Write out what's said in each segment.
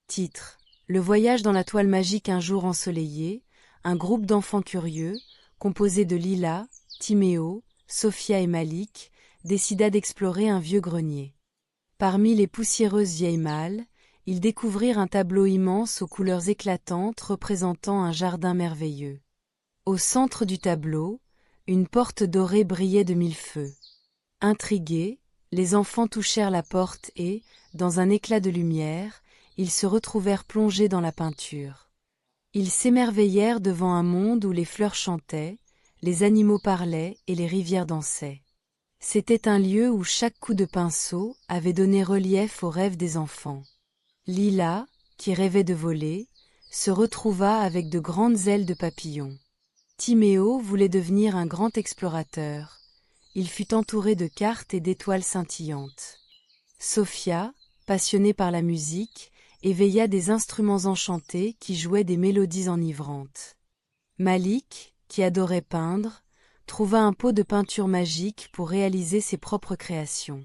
Titre: Le voyage dans la toile magique un jour ensoleillé, un groupe d'enfants curieux, composé de Lila, Timéo, Sophia et Malik, décida d'explorer un vieux grenier. Parmi les poussiéreuses vieilles malles, ils découvrirent un tableau immense aux couleurs éclatantes représentant un jardin merveilleux. Au centre du tableau, une porte dorée brillait de mille feux. Intrigués, les enfants touchèrent la porte et, dans un éclat de lumière, ils se retrouvèrent plongés dans la peinture. Ils s'émerveillèrent devant un monde où les fleurs chantaient, les animaux parlaient et les rivières dansaient. C'était un lieu où chaque coup de pinceau avait donné relief aux rêves des enfants. Lila, qui rêvait de voler, se retrouva avec de grandes ailes de papillon. Timéo voulait devenir un grand explorateur. Il fut entouré de cartes et d'étoiles scintillantes. Sophia, passionnée par la musique, éveilla des instruments enchantés qui jouaient des mélodies enivrantes. Malik, qui adorait peindre, trouva un pot de peinture magique pour réaliser ses propres créations.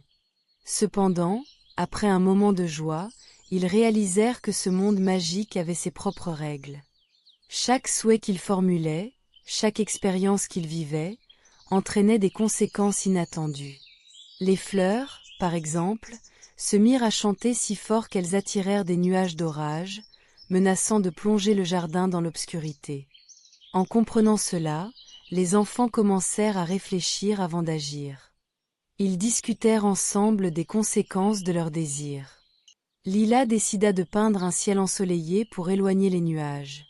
Cependant, après un moment de joie, ils réalisèrent que ce monde magique avait ses propres règles. Chaque souhait qu'ils formulaient, chaque expérience qu'ils vivaient, entraînait des conséquences inattendues. Les fleurs, par exemple, se mirent à chanter si fort qu'elles attirèrent des nuages d'orage, menaçant de plonger le jardin dans l'obscurité. En comprenant cela, les enfants commencèrent à réfléchir avant d'agir. Ils discutèrent ensemble des conséquences de leurs désirs. Lila décida de peindre un ciel ensoleillé pour éloigner les nuages.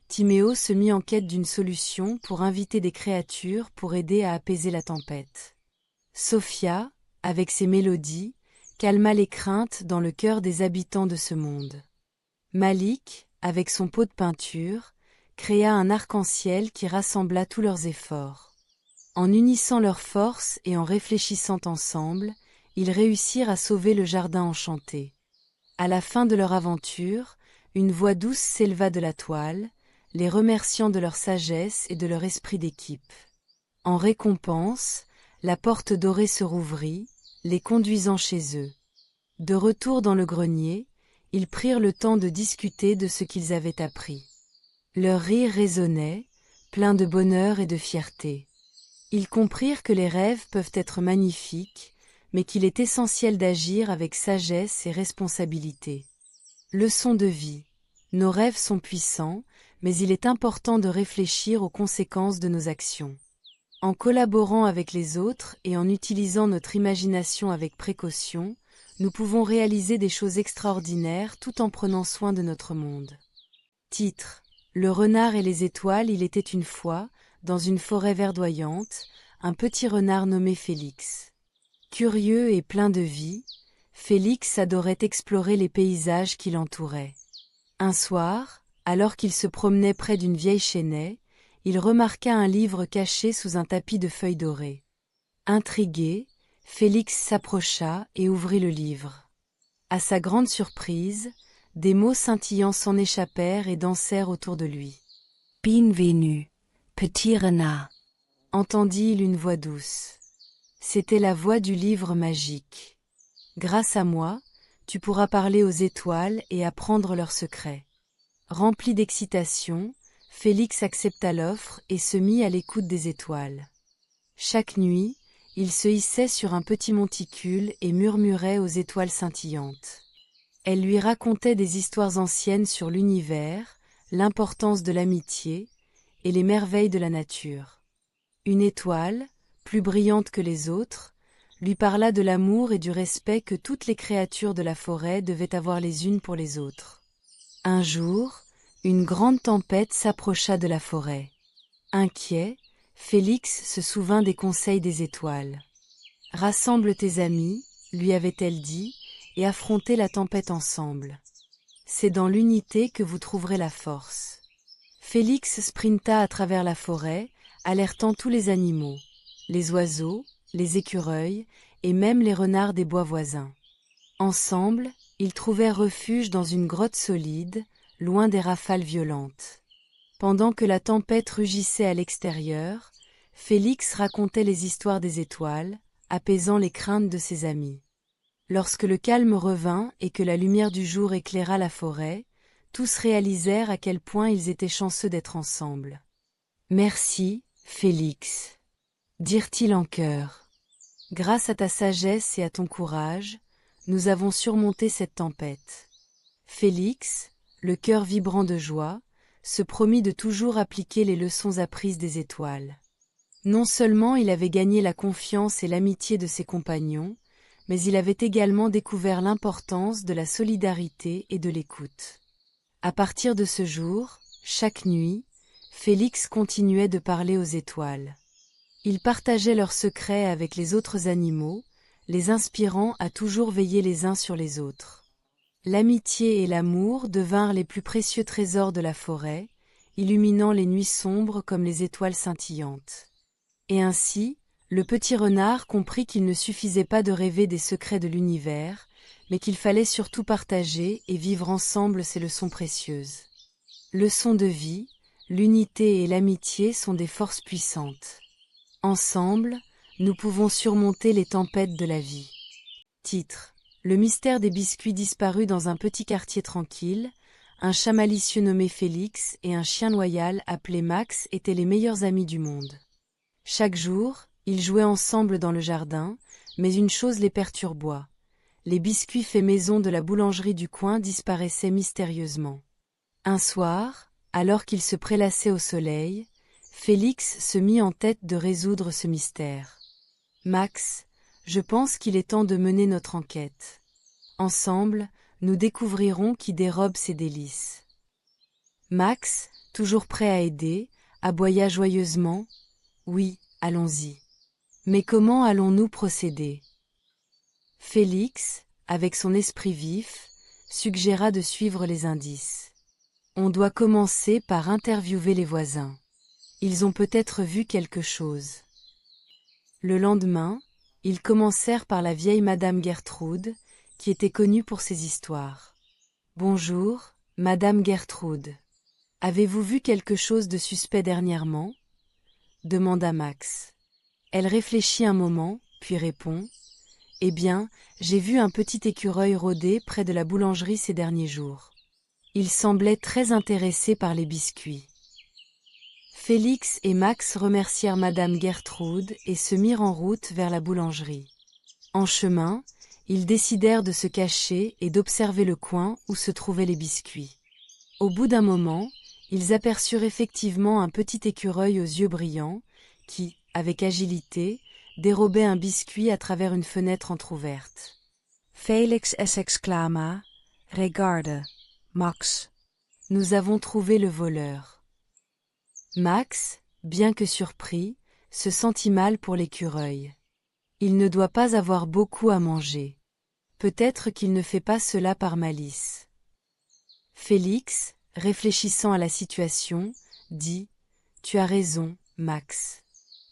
Timéo se mit en quête d'une solution pour inviter des créatures pour aider à apaiser la tempête. Sophia, avec ses mélodies, calma les craintes dans le cœur des habitants de ce monde. Malik, avec son pot de peinture, créa un arc-en-ciel qui rassembla tous leurs efforts. En unissant leurs forces et en réfléchissant ensemble, ils réussirent à sauver le jardin enchanté. À la fin de leur aventure, une voix douce s'éleva de la toile, les remerciant de leur sagesse et de leur esprit d'équipe. En récompense, la porte dorée se rouvrit, les conduisant chez eux. De retour dans le grenier, ils prirent le temps de discuter de ce qu'ils avaient appris. Leur rire résonnait, plein de bonheur et de fierté. Ils comprirent que les rêves peuvent être magnifiques, mais qu'il est essentiel d'agir avec sagesse et responsabilité. Leçon de vie. Nos rêves sont puissants, mais il est important de réfléchir aux conséquences de nos actions. En collaborant avec les autres et en utilisant notre imagination avec précaution, nous pouvons réaliser des choses extraordinaires tout en prenant soin de notre monde. Titre: Le renard et les étoiles. Il était une fois, dans une forêt verdoyante, un petit renard nommé Félix. Curieux et plein de vie, Félix adorait explorer les paysages qui l'entouraient. Un soir, alors qu'il se promenait près d'une vieille chênaie, il remarqua un livre caché sous un tapis de feuilles dorées. Intrigué, Félix s'approcha et ouvrit le livre. À sa grande surprise, des mots scintillants s'en échappèrent et dansèrent autour de lui. « Bienvenue, petit renard » entendit-il une voix douce. C'était la voix du livre magique. Grâce à moi, tu pourras parler aux étoiles et apprendre leurs secrets. Rempli d'excitation, Félix accepta l'offre et se mit à l'écoute des étoiles. Chaque nuit, il se hissait sur un petit monticule et murmurait aux étoiles scintillantes. Elles lui racontaient des histoires anciennes sur l'univers, l'importance de l'amitié et les merveilles de la nature. Une étoile, plus brillante que les autres, lui parla de l'amour et du respect que toutes les créatures de la forêt devaient avoir les unes pour les autres. Un jour, une grande tempête s'approcha de la forêt. Inquiet, Félix se souvint des conseils des étoiles. « Rassemble tes amis, lui avait-elle dit, et affrontez la tempête ensemble. C'est dans l'unité que vous trouverez la force. » Félix sprinta à travers la forêt, alertant tous les animaux, les oiseaux, les écureuils et même les renards des bois voisins. Ensemble, ils trouvèrent refuge dans une grotte solide, loin des rafales violentes. Pendant que la tempête rugissait à l'extérieur, Félix racontait les histoires des étoiles, apaisant les craintes de ses amis. Lorsque le calme revint et que la lumière du jour éclaira la forêt, tous réalisèrent à quel point ils étaient chanceux d'être ensemble. « Merci, Félix » dirent-ils en chœur. « Grâce à ta sagesse et à ton courage, nous avons surmonté cette tempête. » Félix, le cœur vibrant de joie, se promit de toujours appliquer les leçons apprises des étoiles. Non seulement il avait gagné la confiance et l'amitié de ses compagnons, mais il avait également découvert l'importance de la solidarité et de l'écoute. À partir de ce jour, chaque nuit, Félix continuait de parler aux étoiles. Il partageait leurs secrets avec les autres animaux, les inspirant à toujours veiller les uns sur les autres. L'amitié et l'amour devinrent les plus précieux trésors de la forêt, illuminant les nuits sombres comme les étoiles scintillantes. Et ainsi, le petit renard comprit qu'il ne suffisait pas de rêver des secrets de l'univers, mais qu'il fallait surtout partager et vivre ensemble ces leçons précieuses. Leçons de vie, l'unité et l'amitié sont des forces puissantes. Ensemble, nous pouvons surmonter les tempêtes de la vie. Titre: Le mystère des biscuits disparus dans un petit quartier tranquille. Un chat malicieux nommé Félix et un chien loyal appelé Max étaient les meilleurs amis du monde. Chaque jour, ils jouaient ensemble dans le jardin, mais une chose les perturba. Les biscuits faits maison de la boulangerie du coin disparaissaient mystérieusement. Un soir, alors qu'ils se prélassaient au soleil, Félix se mit en tête de résoudre ce mystère. « Max, je pense qu'il est temps de mener notre enquête. Ensemble, nous découvrirons qui dérobe ces délices. » Max, toujours prêt à aider, aboya joyeusement. « Oui, allons-y. Mais comment allons-nous procéder ?» Félix, avec son esprit vif, suggéra de suivre les indices. « On doit commencer par interviewer les voisins. Ils ont peut-être vu quelque chose. » Le lendemain, ils commencèrent par la vieille Madame Gertrude, qui était connue pour ses histoires. « Bonjour, Madame Gertrude. Avez-vous vu quelque chose de suspect dernièrement ?» demanda Max. Elle réfléchit un moment, puis répond. « Eh bien, j'ai vu un petit écureuil rôder près de la boulangerie ces derniers jours. Il semblait très intéressé par les biscuits. » Félix et Max remercièrent Madame Gertrude et se mirent en route vers la boulangerie. En chemin, ils décidèrent de se cacher et d'observer le coin où se trouvaient les biscuits. Au bout d'un moment, ils aperçurent effectivement un petit écureuil aux yeux brillants qui, avec agilité, dérobait un biscuit à travers une fenêtre entr'ouverte. Félix s'exclama: « Regarde, Max. Nous avons trouvé le voleur. » Max, bien que surpris, se sentit mal pour l'écureuil. Il ne doit pas avoir beaucoup à manger. Peut-être qu'il ne fait pas cela par malice. Félix, réfléchissant à la situation, dit: « Tu as raison, Max.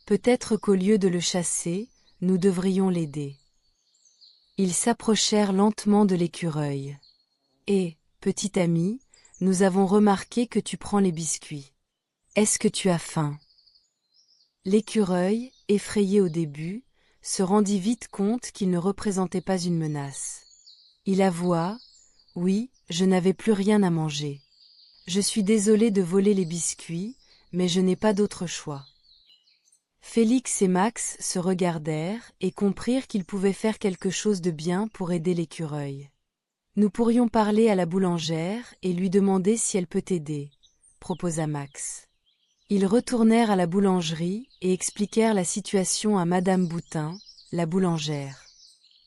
Peut-être qu'au lieu de le chasser, nous devrions l'aider. » Ils s'approchèrent lentement de l'écureuil. « Eh, petit ami, nous avons remarqué que tu prends les biscuits. Est-ce que tu as faim ?» L'écureuil, effrayé au début, se rendit vite compte qu'il ne représentait pas une menace. Il avoua: « Oui, je n'avais plus rien à manger. Je suis désolé de voler les biscuits, mais je n'ai pas d'autre choix. » Félix et Max se regardèrent et comprirent qu'ils pouvaient faire quelque chose de bien pour aider l'écureuil. « Nous pourrions parler à la boulangère et lui demander si elle peut t'aider, » proposa Max. Ils retournèrent à la boulangerie et expliquèrent la situation à Madame Boutin, la boulangère.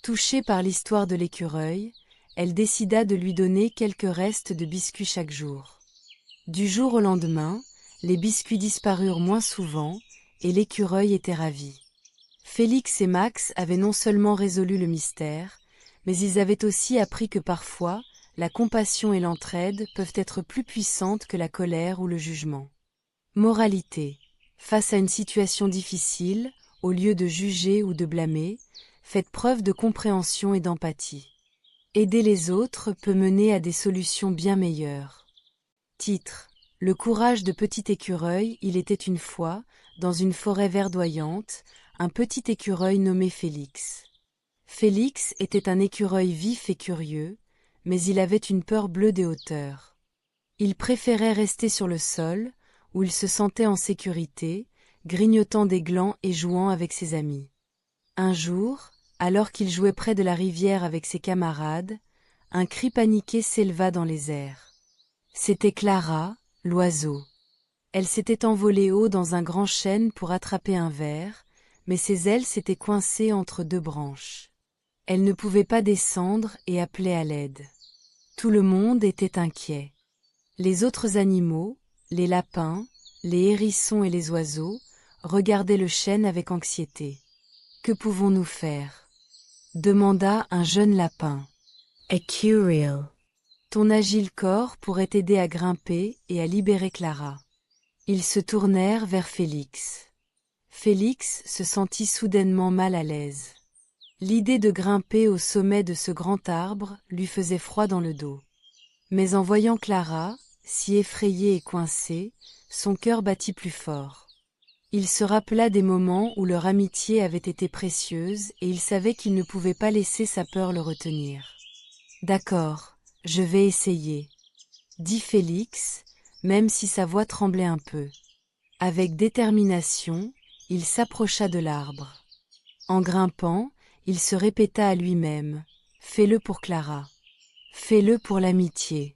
Touchée par l'histoire de l'écureuil, elle décida de lui donner quelques restes de biscuits chaque jour. Du jour au lendemain, les biscuits disparurent moins souvent et l'écureuil était ravi. Félix et Max avaient non seulement résolu le mystère, mais ils avaient aussi appris que parfois, la compassion et l'entraide peuvent être plus puissantes que la colère ou le jugement. Moralité: face à une situation difficile, au lieu de juger ou de blâmer, faites preuve de compréhension et d'empathie. Aider les autres peut mener à des solutions bien meilleures. Titre: Le courage de petit écureuil. Il était une fois, dans une forêt verdoyante, un petit écureuil nommé Félix. Félix était un écureuil vif et curieux, mais il avait une peur bleue des hauteurs. Il préférait rester sur le sol, où il se sentait en sécurité, grignotant des glands et jouant avec ses amis. Un jour, alors qu'il jouait près de la rivière avec ses camarades, un cri paniqué s'éleva dans les airs. C'était Clara, l'oiseau. Elle s'était envolée haut dans un grand chêne pour attraper un ver, mais ses ailes s'étaient coincées entre deux branches. Elle ne pouvait pas descendre et appelait à l'aide. Tout le monde était inquiet. Les autres animaux, les lapins, les hérissons et les oiseaux, regardaient le chêne avec anxiété. « Que pouvons-nous faire ?» demanda un jeune lapin. « Ecurial. Ton agile corps pourrait t'aider à grimper et à libérer Clara. » Ils se tournèrent vers Félix. Félix se sentit soudainement mal à l'aise. L'idée de grimper au sommet de ce grand arbre lui faisait froid dans le dos. Mais en voyant Clara, si effrayée et coincée, son cœur battit plus fort. Il se rappela des moments où leur amitié avait été précieuse et il savait qu'il ne pouvait pas laisser sa peur le retenir. « D'accord, je vais essayer, » dit Félix, même si sa voix tremblait un peu. Avec détermination, il s'approcha de l'arbre. En grimpant, il se répéta à lui-même « Fais-le pour Clara. Fais-le pour l'amitié. »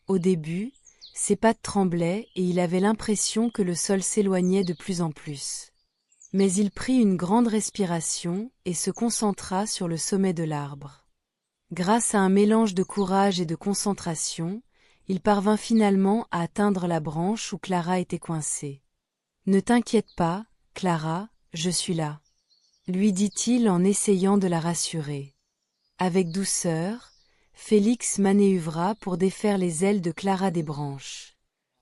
Au début, ses pattes tremblaient et il avait l'impression que le sol s'éloignait de plus en plus. Mais il prit une grande respiration et se concentra sur le sommet de l'arbre. Grâce à un mélange de courage et de concentration, il parvint finalement à atteindre la branche où Clara était coincée. « Ne t'inquiète pas, Clara, je suis là, » lui dit-il en essayant de la rassurer. Avec douceur, Félix manéuvra pour défaire les ailes de Clara des branches.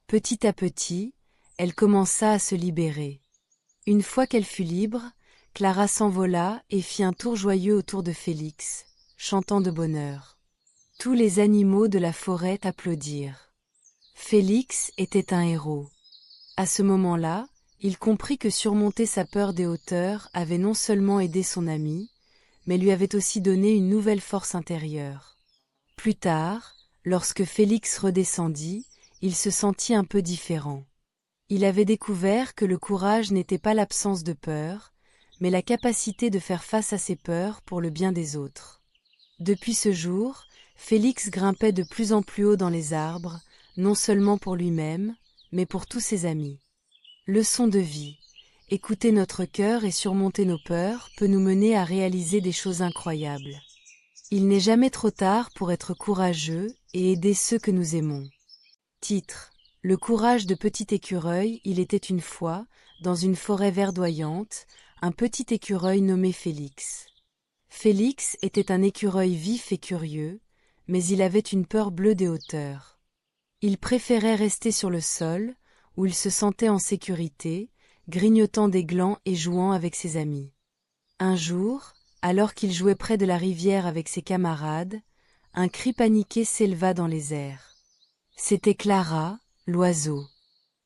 Petit à petit, elle commença à se libérer. Une fois qu'elle fut libre, Clara s'envola et fit un tour joyeux autour de Félix, chantant de bonheur. Tous les animaux de la forêt applaudirent. Félix était un héros. À ce moment-là, il comprit que surmonter sa peur des hauteurs avait non seulement aidé son ami, mais lui avait aussi donné une nouvelle force intérieure. Plus tard, lorsque Félix redescendit, il se sentit un peu différent. Il avait découvert que le courage n'était pas l'absence de peur, mais la capacité de faire face à ses peurs pour le bien des autres. Depuis ce jour, Félix grimpait de plus en plus haut dans les arbres, non seulement pour lui-même, mais pour tous ses amis. Leçon de vie. Écouter notre cœur et surmonter nos peurs peut nous mener à réaliser des choses incroyables. Il n'est jamais trop tard pour être courageux et aider ceux que nous aimons. Titre: Le courage de petit écureuil. Il était une fois, dans une forêt verdoyante, un petit écureuil nommé Félix. Félix était un écureuil vif et curieux, mais il avait une peur bleue des hauteurs. Il préférait rester sur le sol, où il se sentait en sécurité, grignotant des glands et jouant avec ses amis. Un jour, alors qu'il jouait près de la rivière avec ses camarades, un cri paniqué s'éleva dans les airs. C'était Clara, l'oiseau.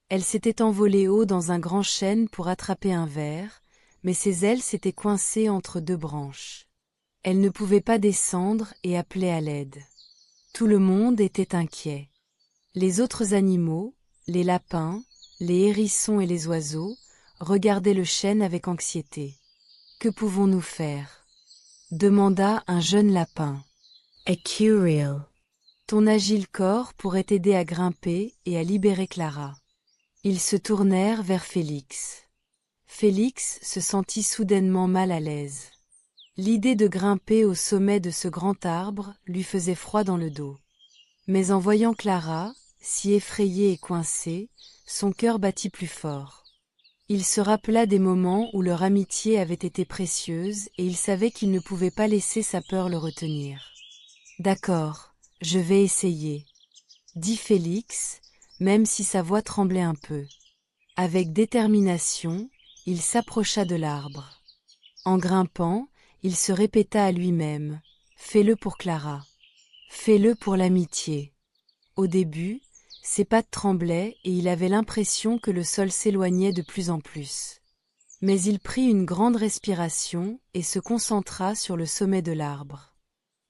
Elle s'était envolée haut dans un grand chêne pour attraper un ver, mais ses ailes s'étaient coincées entre deux branches. Elle ne pouvait pas descendre et appelait à l'aide. Tout le monde était inquiet. Les autres animaux, les lapins, les hérissons et les oiseaux, regardaient le chêne avec anxiété. « Que pouvons-nous faire ?» demanda un jeune lapin. « Ecurial. Ton agile corps pourrait t'aider à grimper et à libérer Clara. » Ils se tournèrent vers Félix. Félix se sentit soudainement mal à l'aise. L'idée de grimper au sommet de ce grand arbre lui faisait froid dans le dos. Mais en voyant Clara, si effrayée et coincée, son cœur battit plus fort. Il se rappela des moments où leur amitié avait été précieuse et il savait qu'il ne pouvait pas laisser sa peur le retenir. « D'accord, je vais essayer, » dit Félix, même si sa voix tremblait un peu. Avec détermination, il s'approcha de l'arbre. En grimpant, il se répéta à lui-même « Fais-le pour Clara. Fais-le pour l'amitié. » Au début, ses pattes tremblaient et il avait l'impression que le sol s'éloignait de plus en plus. Mais il prit une grande respiration et se concentra sur le sommet de l'arbre.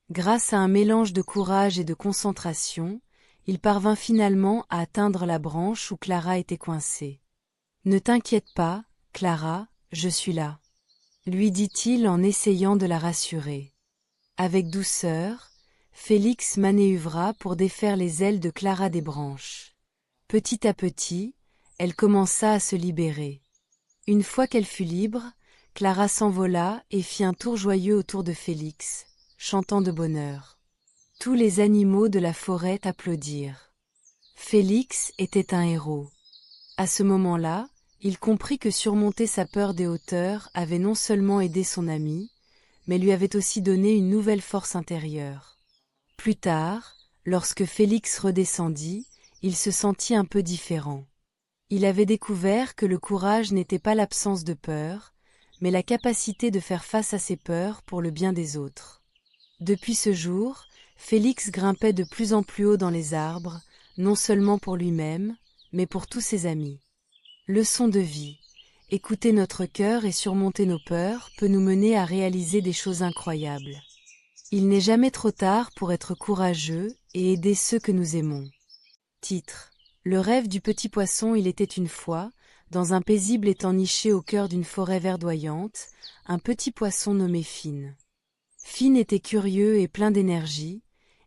Grâce à un mélange de courage et de concentration, il parvint finalement à atteindre la branche où Clara était coincée. « Ne t'inquiète pas, Clara, je suis là. » lui dit-il en essayant de la rassurer. Avec douceur, Félix manéuvra pour défaire les ailes de Clara des branches. Petit à petit, elle commença à se libérer. Une fois qu'elle fut libre, Clara s'envola et fit un tour joyeux autour de Félix, chantant de bonheur. Tous les animaux de la forêt applaudirent. Félix était un héros. À ce moment-là, il comprit que surmonter sa peur des hauteurs avait non seulement aidé son ami, mais lui avait aussi donné une nouvelle force intérieure. Plus tard, lorsque Félix redescendit, il se sentit un peu différent. Il avait découvert que le courage n'était pas l'absence de peur, mais la capacité de faire face à ses peurs pour le bien des autres. Depuis ce jour, Félix grimpait de plus en plus haut dans les arbres, non seulement pour lui-même, mais pour tous ses amis. Leçon de vie. Écouter notre cœur et surmonter nos peurs peut nous mener à réaliser des choses incroyables. Il n'est jamais trop tard pour être courageux et aider ceux que nous aimons. Titre. Le rêve du petit poisson. Il était une fois, dans un paisible étang niché au cœur d'une forêt verdoyante, un petit poisson nommé Finn. Finn était curieux et plein d'énergie,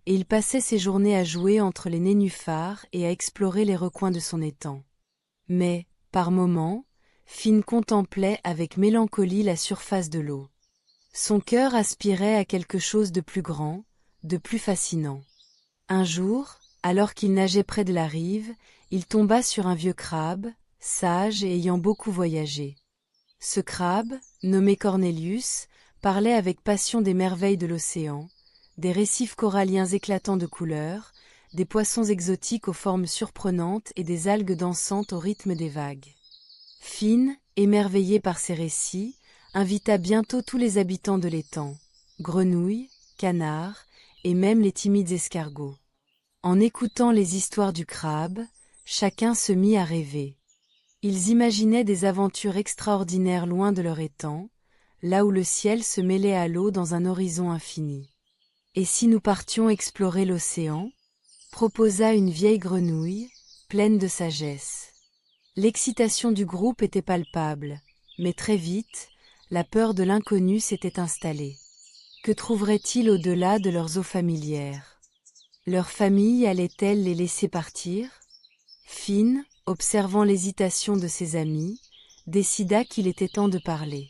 et il passait ses journées à jouer entre les nénuphars et à explorer les recoins de son étang. Mais, par moments, Finn contemplait avec mélancolie la surface de l'eau. Son cœur aspirait à quelque chose de plus grand, de plus fascinant. Un jour, alors qu'il nageait près de la rive, il tomba sur un vieux crabe, sage et ayant beaucoup voyagé. Ce crabe, nommé Cornelius, parlait avec passion des merveilles de l'océan, des récifs coralliens éclatants de couleurs, des poissons exotiques aux formes surprenantes et des algues dansantes au rythme des vagues. Finn, émerveillé par ces récits, invita bientôt tous les habitants de l'étang, grenouilles, canards et même les timides escargots. En écoutant les histoires du crabe, chacun se mit à rêver. Ils imaginaient des aventures extraordinaires loin de leur étang, là où le ciel se mêlait à l'eau dans un horizon infini. « Et si nous partions explorer l'océan ?» proposa une vieille grenouille, pleine de sagesse. L'excitation du groupe était palpable, mais très vite, la peur de l'inconnu s'était installée. Que trouveraient-ils au-delà de leurs eaux familières? Leur famille allait-elle les laisser partir? Finn, observant l'hésitation de ses amis, décida qu'il était temps de parler.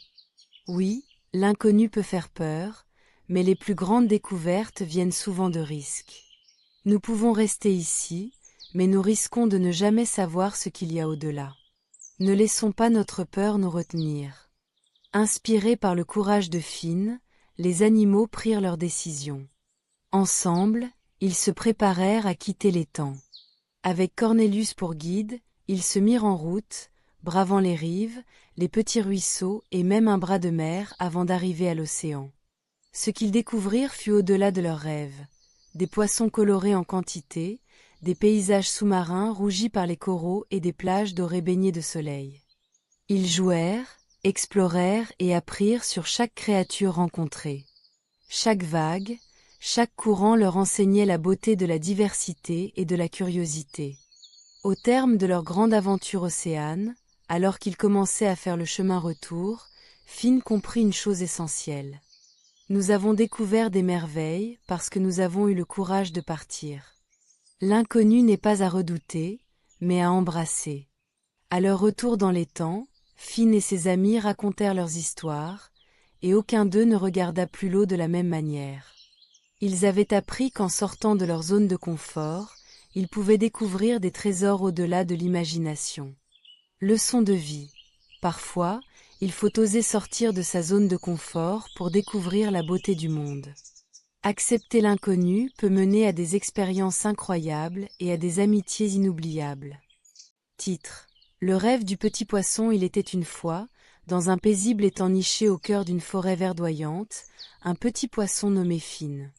Oui, l'inconnu peut faire peur, mais les plus grandes découvertes viennent souvent de risques. Nous pouvons rester ici, mais nous risquons de ne jamais savoir ce qu'il y a au-delà. Ne laissons pas notre peur nous retenir. Inspirés par le courage de Finn, les animaux prirent leur décision. Ensemble, ils se préparèrent à quitter l'étang. Avec Cornelius pour guide, ils se mirent en route, bravant les rives, les petits ruisseaux et même un bras de mer avant d'arriver à l'océan. Ce qu'ils découvrirent fut au-delà de leurs rêves. Des poissons colorés en quantité, des paysages sous-marins rougis par les coraux et des plages dorées baignées de soleil. Ils jouèrent, explorèrent et apprirent sur chaque créature rencontrée. Chaque vague, chaque courant leur enseignait la beauté de la diversité et de la curiosité. Au terme de leur grande aventure océane, alors qu'ils commençaient à faire le chemin retour, Finn comprit une chose essentielle. Nous avons découvert des merveilles parce que nous avons eu le courage de partir. L'inconnu n'est pas à redouter, mais à embrasser. À leur retour dans l'étang, Finn et ses amis racontèrent leurs histoires, et aucun d'eux ne regarda plus l'eau de la même manière. Ils avaient appris qu'en sortant de leur zone de confort, ils pouvaient découvrir des trésors au-delà de l'imagination. Leçon de vie. Parfois, il faut oser sortir de sa zone de confort pour découvrir la beauté du monde. Accepter l'inconnu peut mener à des expériences incroyables et à des amitiés inoubliables. Titre. Le rêve du petit poisson. Il était une fois, dans un paisible étang niché au cœur d'une forêt verdoyante, un petit poisson nommé Finn.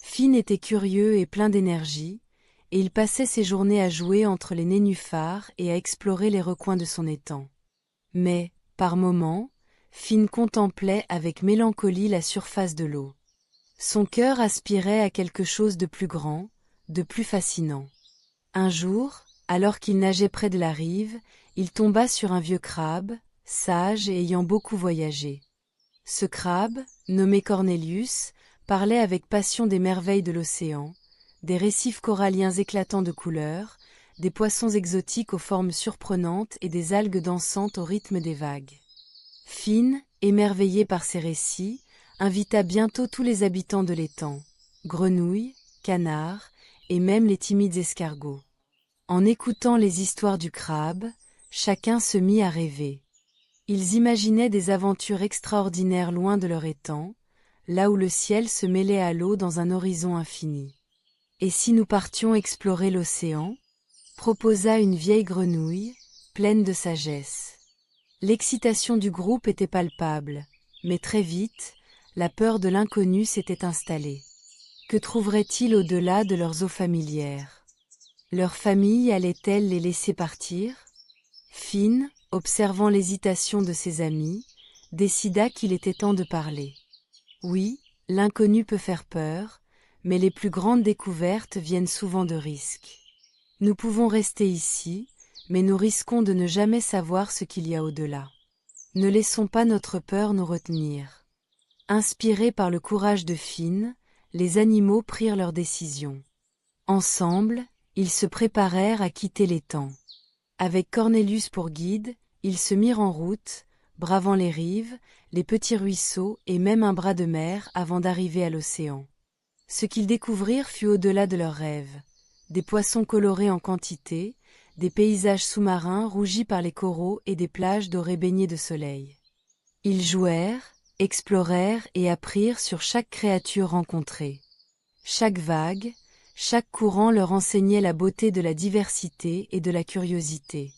Finn était curieux et plein d'énergie, et il passait ses journées à jouer entre les nénuphars et à explorer les recoins de son étang. Mais, Par moments, Finn contemplait avec mélancolie la surface de l'eau. Son cœur aspirait à quelque chose de plus grand, de plus fascinant. Un jour, alors qu'il nageait près de la rive, il tomba sur un vieux crabe, sage et ayant beaucoup voyagé. Ce crabe, nommé Cornelius, parlait avec passion des merveilles de l'océan, des récifs coralliens éclatants de couleurs, des poissons exotiques aux formes surprenantes et des algues dansantes au rythme des vagues. Finn, émerveillé par ces récits, invita bientôt tous les habitants de l'étang, grenouilles, canards, et même les timides escargots. En écoutant les histoires du crabe, chacun se mit à rêver. Ils imaginaient des aventures extraordinaires loin de leur étang, là où le ciel se mêlait à l'eau dans un horizon infini. Et si nous partions explorer l'océan ? Proposa une vieille grenouille, pleine de sagesse. L'excitation du groupe était palpable, mais très vite, la peur de l'inconnu s'était installée. Que trouveraient-ils au-delà de leurs eaux familières ? Leur famille allait-elle les laisser partir ? Finn, observant l'hésitation de ses amis, décida qu'il était temps de parler. Oui, l'inconnu peut faire peur, mais les plus grandes découvertes viennent souvent de risques. Nous pouvons rester ici, mais nous risquons de ne jamais savoir ce qu'il y a au-delà. Ne laissons pas notre peur nous retenir. Inspirés par le courage de Finn, les animaux prirent leur décision. Ensemble, ils se préparèrent à quitter l'étang. Avec Cornelius pour guide, ils se mirent en route, bravant les rives, les petits ruisseaux et même un bras de mer avant d'arriver à l'océan. Ce qu'ils découvrirent fut au-delà de leurs rêves. Des poissons colorés en quantité, des paysages sous-marins rougis par les coraux et des plages dorées baignées de soleil. Ils jouèrent, explorèrent et apprirent sur chaque créature rencontrée. Chaque vague, chaque courant leur enseignait la beauté de la diversité et de la curiosité.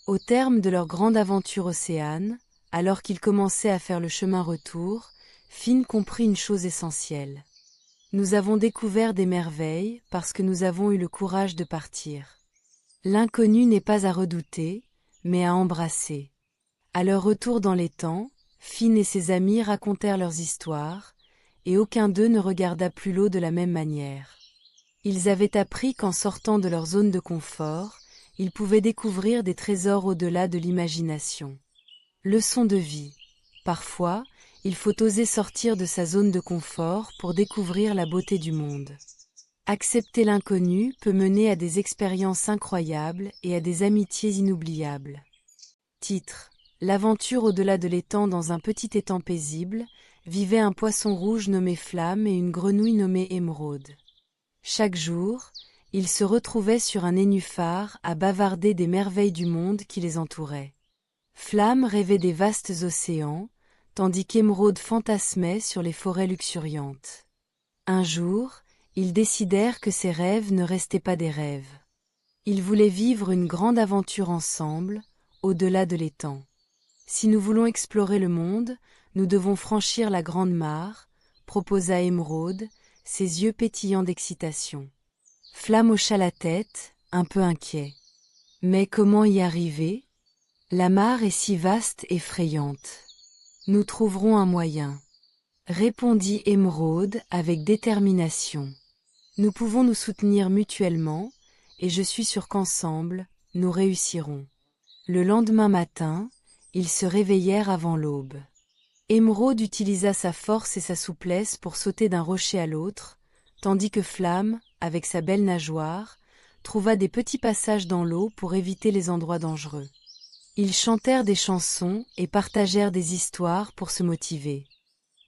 Au terme de leur grande aventure océane, alors qu'ils commençaient à faire le chemin retour, Finn comprit une chose essentielle. Nous avons découvert des merveilles parce que nous avons eu le courage de partir. L'inconnu n'est pas à redouter, mais à embrasser. À leur retour dans l'étang, Finn et ses amis racontèrent leurs histoires, et aucun d'eux ne regarda plus l'eau de la même manière. Ils avaient appris qu'en sortant de leur zone de confort, ils pouvaient découvrir des trésors au-delà de l'imagination. Leçon de vie. Parfois, il faut oser sortir de sa zone de confort pour découvrir la beauté du monde. Accepter l'inconnu peut mener à des expériences incroyables et à des amitiés inoubliables. Titre : L'aventure au-delà de l'étang. Dans un petit étang paisible, vivait un poisson rouge nommé Flamme et une grenouille nommée Émeraude. Chaque jour, ils se retrouvaient sur un nénuphar à bavarder des merveilles du monde qui les entouraient. Flamme rêvait des vastes océans, tandis qu'Émeraude fantasmait sur les forêts luxuriantes. Un jour, ils décidèrent que ces rêves ne restaient pas des rêves. Ils voulaient vivre une grande aventure ensemble, au-delà de l'étang. Si nous voulons explorer le monde, nous devons franchir la grande mare, proposa Émeraude, ses yeux pétillants d'excitation. Flamme hocha la tête, un peu inquiet. Mais comment y arriver ? La mare est si vaste et effrayante. Nous trouverons un moyen, répondit Émeraude avec détermination. Nous pouvons nous soutenir mutuellement, et je suis sûre qu'ensemble, nous réussirons. Le lendemain matin, ils se réveillèrent avant l'aube. Émeraude utilisa sa force et sa souplesse pour sauter d'un rocher à l'autre, tandis que Flamme, avec sa belle nageoire, trouva des petits passages dans l'eau pour éviter les endroits dangereux. Ils chantèrent des chansons et partagèrent des histoires pour se motiver.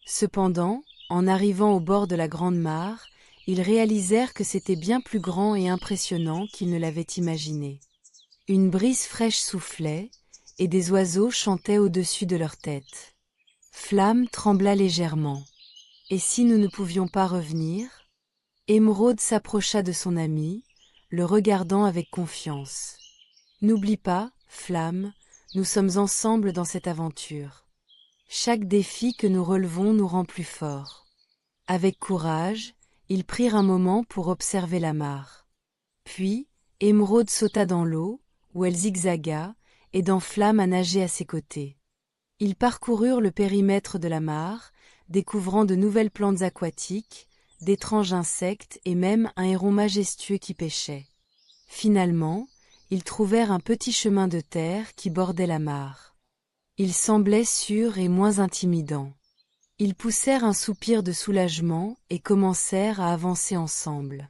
Cependant, en arrivant au bord de la grande mare, ils réalisèrent que c'était bien plus grand et impressionnant qu'ils ne l'avaient imaginé. Une brise fraîche soufflait, et des oiseaux chantaient au-dessus de leur tête. Flamme trembla légèrement. Et si nous ne pouvions pas revenir ? Émeraude s'approcha de son ami, le regardant avec confiance. N'oublie pas, Flamme, nous sommes ensemble dans cette aventure. Chaque défi que nous relevons nous rend plus forts. Avec courage, ils prirent un moment pour observer la mare. Puis, Émeraude sauta dans l'eau, où elle zigzaga, aidant Flamme à nager à ses côtés. Ils parcoururent le périmètre de la mare, découvrant de nouvelles plantes aquatiques, d'étranges insectes et même un héron majestueux qui pêchait. Finalement, ils trouvèrent un petit chemin de terre qui bordait la mare. Il semblait sûr et moins intimidant. Ils poussèrent un soupir de soulagement et commencèrent à avancer ensemble.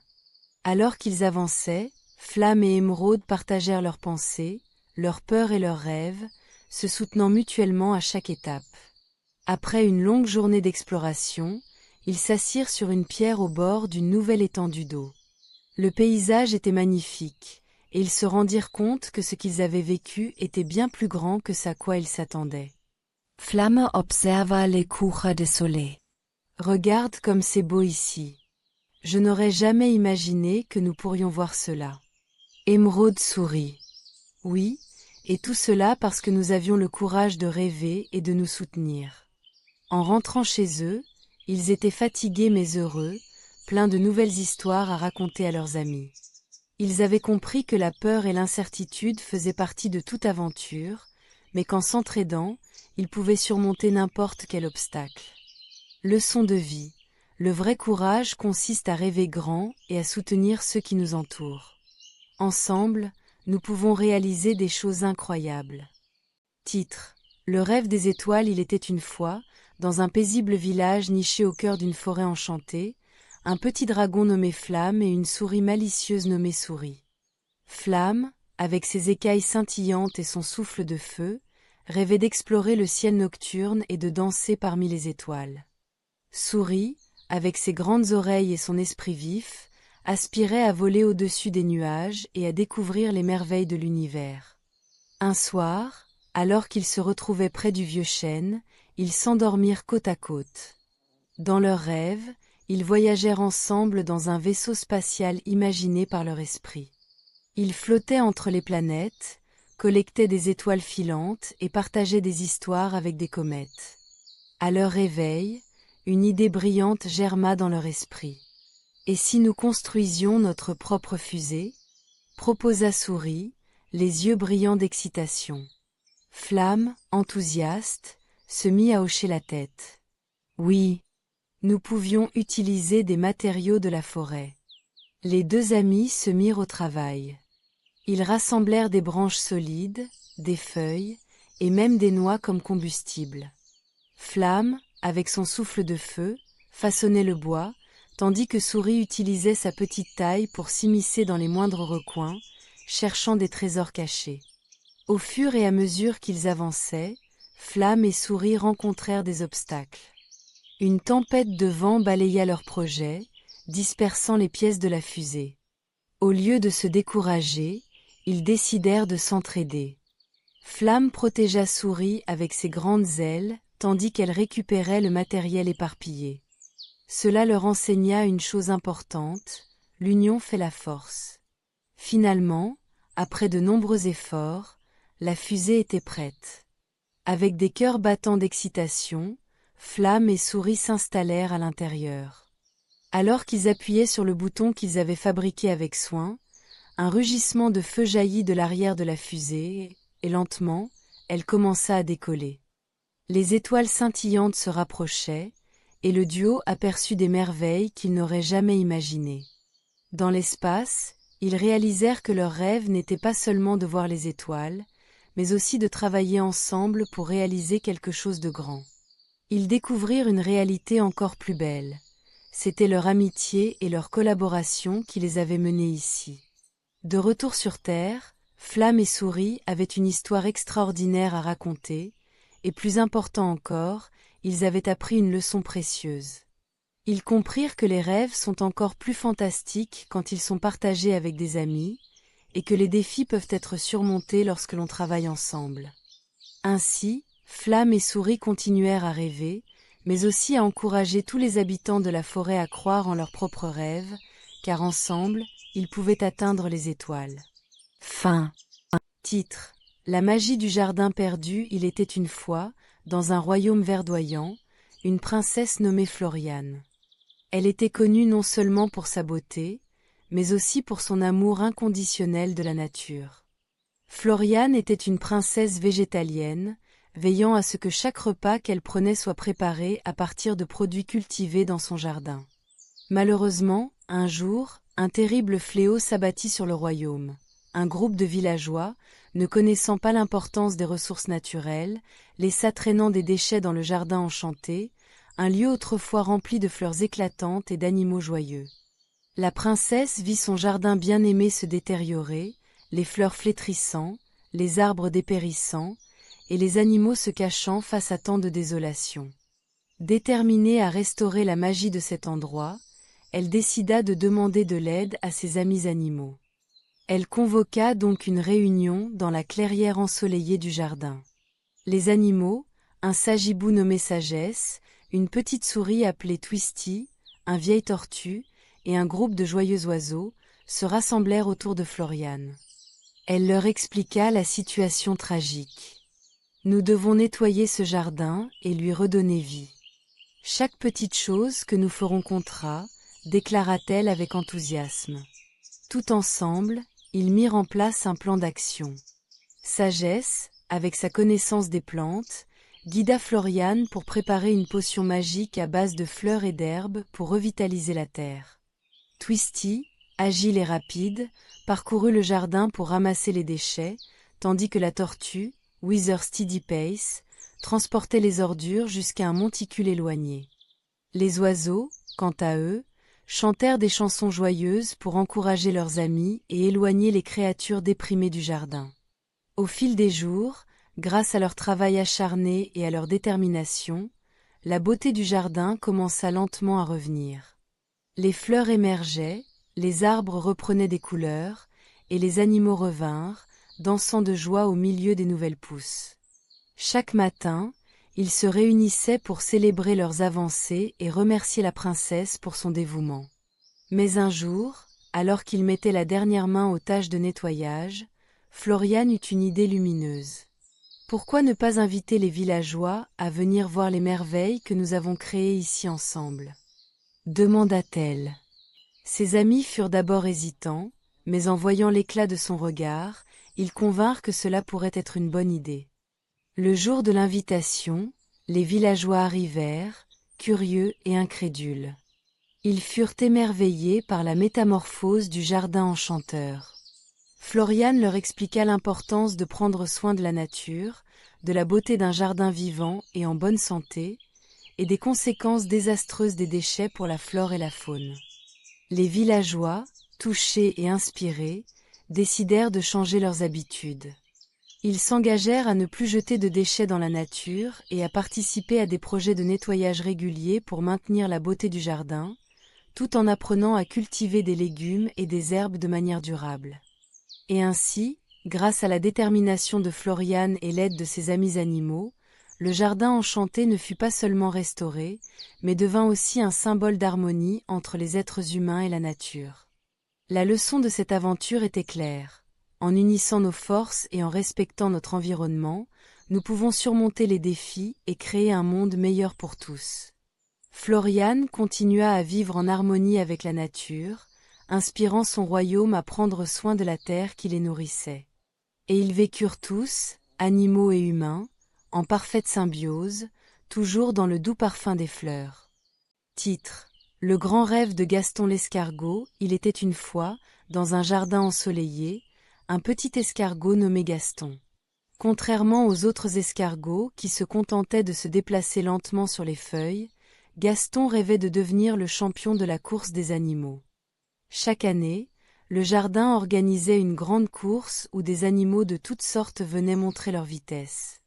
Alors qu'ils avançaient, Flamme et Émeraude partagèrent leurs pensées, leurs peurs et leurs rêves, se soutenant mutuellement à chaque étape. Après une longue journée d'exploration, ils s'assirent sur une pierre au bord d'une nouvelle étendue d'eau. Le paysage était magnifique, et ils se rendirent compte que ce qu'ils avaient vécu était bien plus grand que ce à quoi ils s'attendaient. Flamme observa les cours de soleil. Regarde comme c'est beau ici. Je n'aurais jamais imaginé que nous pourrions voir cela. Émeraude sourit. Oui, et tout cela parce que nous avions le courage de rêver et de nous soutenir. En rentrant chez eux, ils étaient fatigués mais heureux, pleins de nouvelles histoires à raconter à leurs amis. Ils avaient compris que la peur et l'incertitude faisaient partie de toute aventure, mais qu'en s'entraidant, ils pouvaient surmonter n'importe quel obstacle. Leçon de vie. Le vrai courage consiste à rêver grand et à soutenir ceux qui nous entourent. Ensemble, nous pouvons réaliser des choses incroyables. Titre. Le rêve des étoiles. Il était une fois, dans un paisible village niché au cœur d'une forêt enchantée, un petit dragon nommé Flamme et une souris malicieuse nommée Souris. Flamme, avec ses écailles scintillantes et son souffle de feu, rêvait d'explorer le ciel nocturne et de danser parmi les étoiles. Souris, avec ses grandes oreilles et son esprit vif, aspirait à voler au-dessus des nuages et à découvrir les merveilles de l'univers. Un soir, alors qu'ils se retrouvaient près du vieux chêne, ils s'endormirent côte à côte. Dans leurs rêves, ils voyagèrent ensemble dans un vaisseau spatial imaginé par leur esprit. Ils flottaient entre les planètes, collectaient des étoiles filantes et partageaient des histoires avec des comètes. À leur réveil, une idée brillante germa dans leur esprit. Et si nous construisions notre propre fusée? Proposa Souris, les yeux brillants d'excitation. Flamme, enthousiaste, se mit à hocher la tête. Oui, nous pouvions utiliser des matériaux de la forêt. Les deux amis se mirent au travail. Ils rassemblèrent des branches solides, des feuilles, et même des noix comme combustible. Flamme, avec son souffle de feu, façonnait le bois, tandis que Souris utilisait sa petite taille pour s'immiscer dans les moindres recoins, cherchant des trésors cachés. Au fur et à mesure qu'ils avançaient, Flamme et Souris rencontrèrent des obstacles. Une tempête de vent balaya leurs projets, dispersant les pièces de la fusée. Au lieu de se décourager, ils décidèrent de s'entraider. Flamme protégea Souris avec ses grandes ailes, tandis qu'elle récupérait le matériel éparpillé. Cela leur enseigna une chose importante, l'union fait la force. Finalement, après de nombreux efforts, la fusée était prête. Avec des cœurs battants d'excitation, Flamme et Souris s'installèrent à l'intérieur. Alors qu'ils appuyaient sur le bouton qu'ils avaient fabriqué avec soin, un rugissement de feu jaillit de l'arrière de la fusée, et lentement, elle commença à décoller. Les étoiles scintillantes se rapprochaient, et le duo aperçut des merveilles qu'ils n'auraient jamais imaginées. Dans l'espace, ils réalisèrent que leur rêve n'était pas seulement de voir les étoiles, mais aussi de travailler ensemble pour réaliser quelque chose de grand. Ils découvrirent une réalité encore plus belle. C'était leur amitié et leur collaboration qui les avaient menés ici. De retour sur Terre, Flamme et Souris avaient une histoire extraordinaire à raconter, et plus important encore, ils avaient appris une leçon précieuse. Ils comprirent que les rêves sont encore plus fantastiques quand ils sont partagés avec des amis, et que les défis peuvent être surmontés lorsque l'on travaille ensemble. Ainsi, Flamme et Souris continuèrent à rêver, mais aussi à encourager tous les habitants de la forêt à croire en leurs propres rêves, car ensemble, ils pouvaient atteindre les étoiles. Fin. Titre. La magie du jardin perdu. Il était une fois, dans un royaume verdoyant, une princesse nommée Floriane. Elle était connue non seulement pour sa beauté, mais aussi pour son amour inconditionnel de la nature. Floriane était une princesse végétalienne, veillant à ce que chaque repas qu'elle prenait soit préparé à partir de produits cultivés dans son jardin. Malheureusement, un jour, un terrible fléau s'abattit sur le royaume. Un groupe de villageois, ne connaissant pas l'importance des ressources naturelles, laissa traînant des déchets dans le jardin enchanté, un lieu autrefois rempli de fleurs éclatantes et d'animaux joyeux. La princesse vit son jardin bien-aimé se détériorer, les fleurs flétrissant, les arbres dépérissant, et les animaux se cachant face à tant de désolation. Déterminée à restaurer la magie de cet endroit, elle décida de demander de l'aide à ses amis animaux. Elle convoqua donc une réunion dans la clairière ensoleillée du jardin. Les animaux, un sagibou nommé Sagesse, une petite souris appelée Twisty, un vieil tortue, et un groupe de joyeux oiseaux, se rassemblèrent autour de Floriane. Elle leur expliqua la situation tragique. « Nous devons nettoyer ce jardin et lui redonner vie. Chaque petite chose que nous ferons comptera, déclara-t-elle avec enthousiasme. Tout ensemble, ils mirent en place un plan d'action. Sagesse, avec sa connaissance des plantes, guida Floriane pour préparer une potion magique à base de fleurs et d'herbes pour revitaliser la terre. Twisty, agile et rapide, parcourut le jardin pour ramasser les déchets, tandis que la tortue, Wither Steady Pace, transportait les ordures jusqu'à un monticule éloigné. Les oiseaux, quant à eux, chantèrent des chansons joyeuses pour encourager leurs amis et éloigner les créatures déprimées du jardin. Au fil des jours, grâce à leur travail acharné et à leur détermination, la beauté du jardin commença lentement à revenir. Les fleurs émergeaient, les arbres reprenaient des couleurs, et les animaux revinrent, dansant de joie au milieu des nouvelles pousses. Chaque matin, ils se réunissaient pour célébrer leurs avancées et remercier la princesse pour son dévouement. Mais un jour, alors qu'ils mettaient la dernière main aux tâches de nettoyage, Floriane eut une idée lumineuse. Pourquoi ne pas inviter les villageois à venir voir les merveilles que nous avons créées ici ensemble ? Demanda-t-elle. Ses amis furent d'abord hésitants, mais en voyant l'éclat de son regard, ils convinrent que cela pourrait être une bonne idée. Le jour de l'invitation, les villageois arrivèrent, curieux et incrédules. Ils furent émerveillés par la métamorphose du jardin enchanteur. Floriane leur expliqua l'importance de prendre soin de la nature, de la beauté d'un jardin vivant et en bonne santé, et des conséquences désastreuses des déchets pour la flore et la faune. Les villageois, touchés et inspirés, décidèrent de changer leurs habitudes. Ils s'engagèrent à ne plus jeter de déchets dans la nature et à participer à des projets de nettoyage réguliers pour maintenir la beauté du jardin, tout en apprenant à cultiver des légumes et des herbes de manière durable. Et ainsi, grâce à la détermination de Floriane et l'aide de ses amis animaux, le jardin enchanté ne fut pas seulement restauré, mais devint aussi un symbole d'harmonie entre les êtres humains et la nature. La leçon de cette aventure était claire. En unissant nos forces et en respectant notre environnement, nous pouvons surmonter les défis et créer un monde meilleur pour tous. Floriane continua à vivre en harmonie avec la nature, inspirant son royaume à prendre soin de la terre qui les nourrissait. Et ils vécurent tous, animaux et humains, en parfaite symbiose, toujours dans le doux parfum des fleurs. Titre : Le grand rêve de Gaston l'escargot. Il était une fois, dans un jardin ensoleillé, un petit escargot nommé Gaston. Contrairement aux autres escargots qui se contentaient de se déplacer lentement sur les feuilles, Gaston rêvait de devenir le champion de la course des animaux. Chaque année, le jardin organisait une grande course où des animaux de toutes sortes venaient montrer leur vitesse.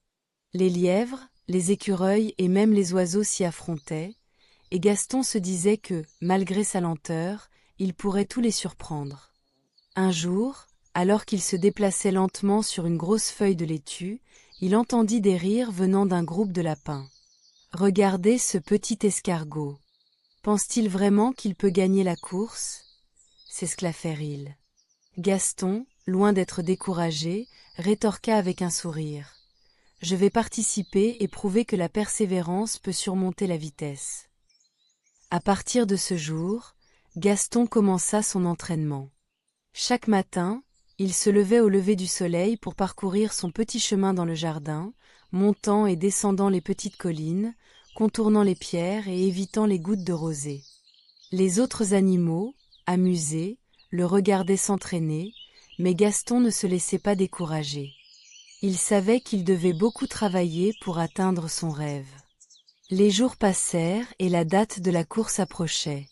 Les lièvres, les écureuils et même les oiseaux s'y affrontaient, et Gaston se disait que, malgré sa lenteur, il pourrait tous les surprendre. Un jour, alors qu'il se déplaçait lentement sur une grosse feuille de laitue, il entendit des rires venant d'un groupe de lapins. « Regardez ce petit escargot. Pense-t-il vraiment qu'il peut gagner la course ?» s'esclaffèrent-ils. Gaston, loin d'être découragé, rétorqua avec un sourire. « Je vais participer et prouver que la persévérance peut surmonter la vitesse. » À partir de ce jour, Gaston commença son entraînement. Chaque matin, il se levait au lever du soleil pour parcourir son petit chemin dans le jardin, montant et descendant les petites collines, contournant les pierres et évitant les gouttes de rosée. Les autres animaux, amusés, le regardaient s'entraîner, mais Gaston ne se laissait pas décourager. Il savait qu'il devait beaucoup travailler pour atteindre son rêve. Les jours passèrent et la date de la course approchait.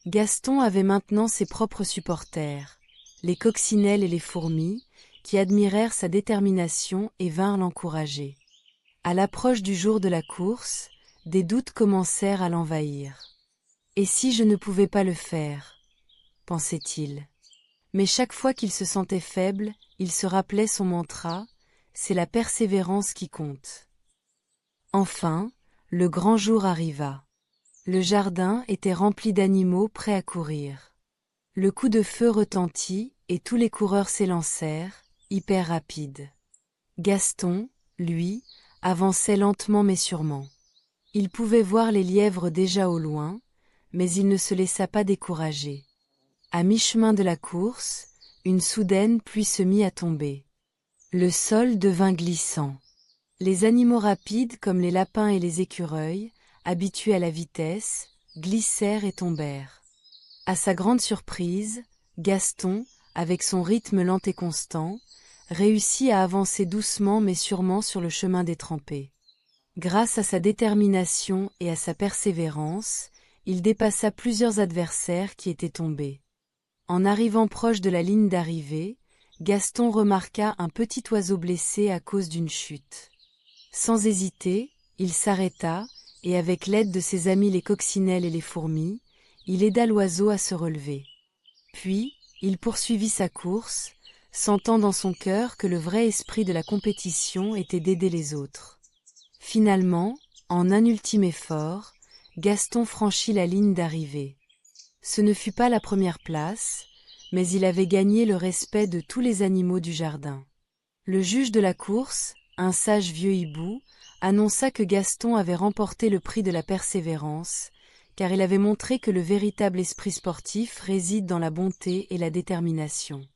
Gaston avait maintenant ses propres supporters, les coccinelles et les fourmis, qui admirèrent sa détermination et vinrent l'encourager. À l'approche du jour de la course, des doutes commencèrent à l'envahir. « Et si je ne pouvais pas le faire ?» pensait-il. Mais chaque fois qu'il se sentait faible, il se rappelait son mantra, « C'est la persévérance qui compte ». Enfin, le grand jour arriva. Le jardin était rempli d'animaux prêts à courir. Le coup de feu retentit et tous les coureurs s'élancèrent, hyper rapides. Gaston, lui, avançait lentement mais sûrement. Il pouvait voir les lièvres déjà au loin, mais il ne se laissa pas décourager. À mi-chemin de la course, une soudaine pluie se mit à tomber. Le sol devint glissant. Les animaux rapides comme les lapins et les écureuils, habitués à la vitesse, glissèrent et tombèrent. À sa grande surprise, Gaston, avec son rythme lent et constant, réussit à avancer doucement mais sûrement sur le chemin détrempé. Grâce à sa détermination et à sa persévérance, il dépassa plusieurs adversaires qui étaient tombés. En arrivant proche de la ligne d'arrivée, Gaston remarqua un petit oiseau blessé à cause d'une chute. Sans hésiter, il s'arrêta, et avec l'aide de ses amis les coccinelles et les fourmis, il aida l'oiseau à se relever. Puis, il poursuivit sa course, sentant dans son cœur que le vrai esprit de la compétition était d'aider les autres. Finalement, en un ultime effort, Gaston franchit la ligne d'arrivée. Ce ne fut pas la première place, mais il avait gagné le respect de tous les animaux du jardin. Le juge de la course, un sage vieux hibou, annonça que Gaston avait remporté le prix de la persévérance, car il avait montré que le véritable esprit sportif réside dans la bonté et la détermination.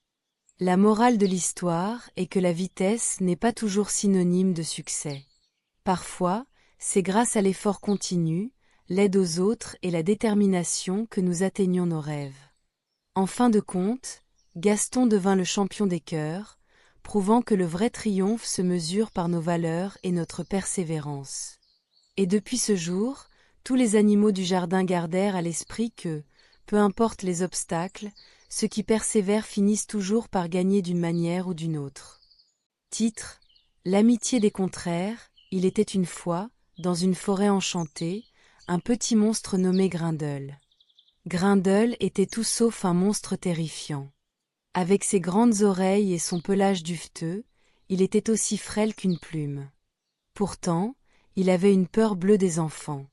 La morale de l'histoire est que la vitesse n'est pas toujours synonyme de succès. Parfois, c'est grâce à l'effort continu, l'aide aux autres et la détermination que nous atteignons nos rêves. En fin de compte, Gaston devint le champion des cœurs, prouvant que le vrai triomphe se mesure par nos valeurs et notre persévérance. Et depuis ce jour, tous les animaux du jardin gardèrent à l'esprit que, peu importe les obstacles, ceux qui persévèrent finissent toujours par gagner d'une manière ou d'une autre. Titre : L'amitié des contraires. Il était une fois, dans une forêt enchantée, un petit monstre nommé Grindel. Grindel était tout sauf un monstre terrifiant. Avec ses grandes oreilles et son pelage duveteux, il était aussi frêle qu'une plume. Pourtant, il avait une peur bleue des enfants.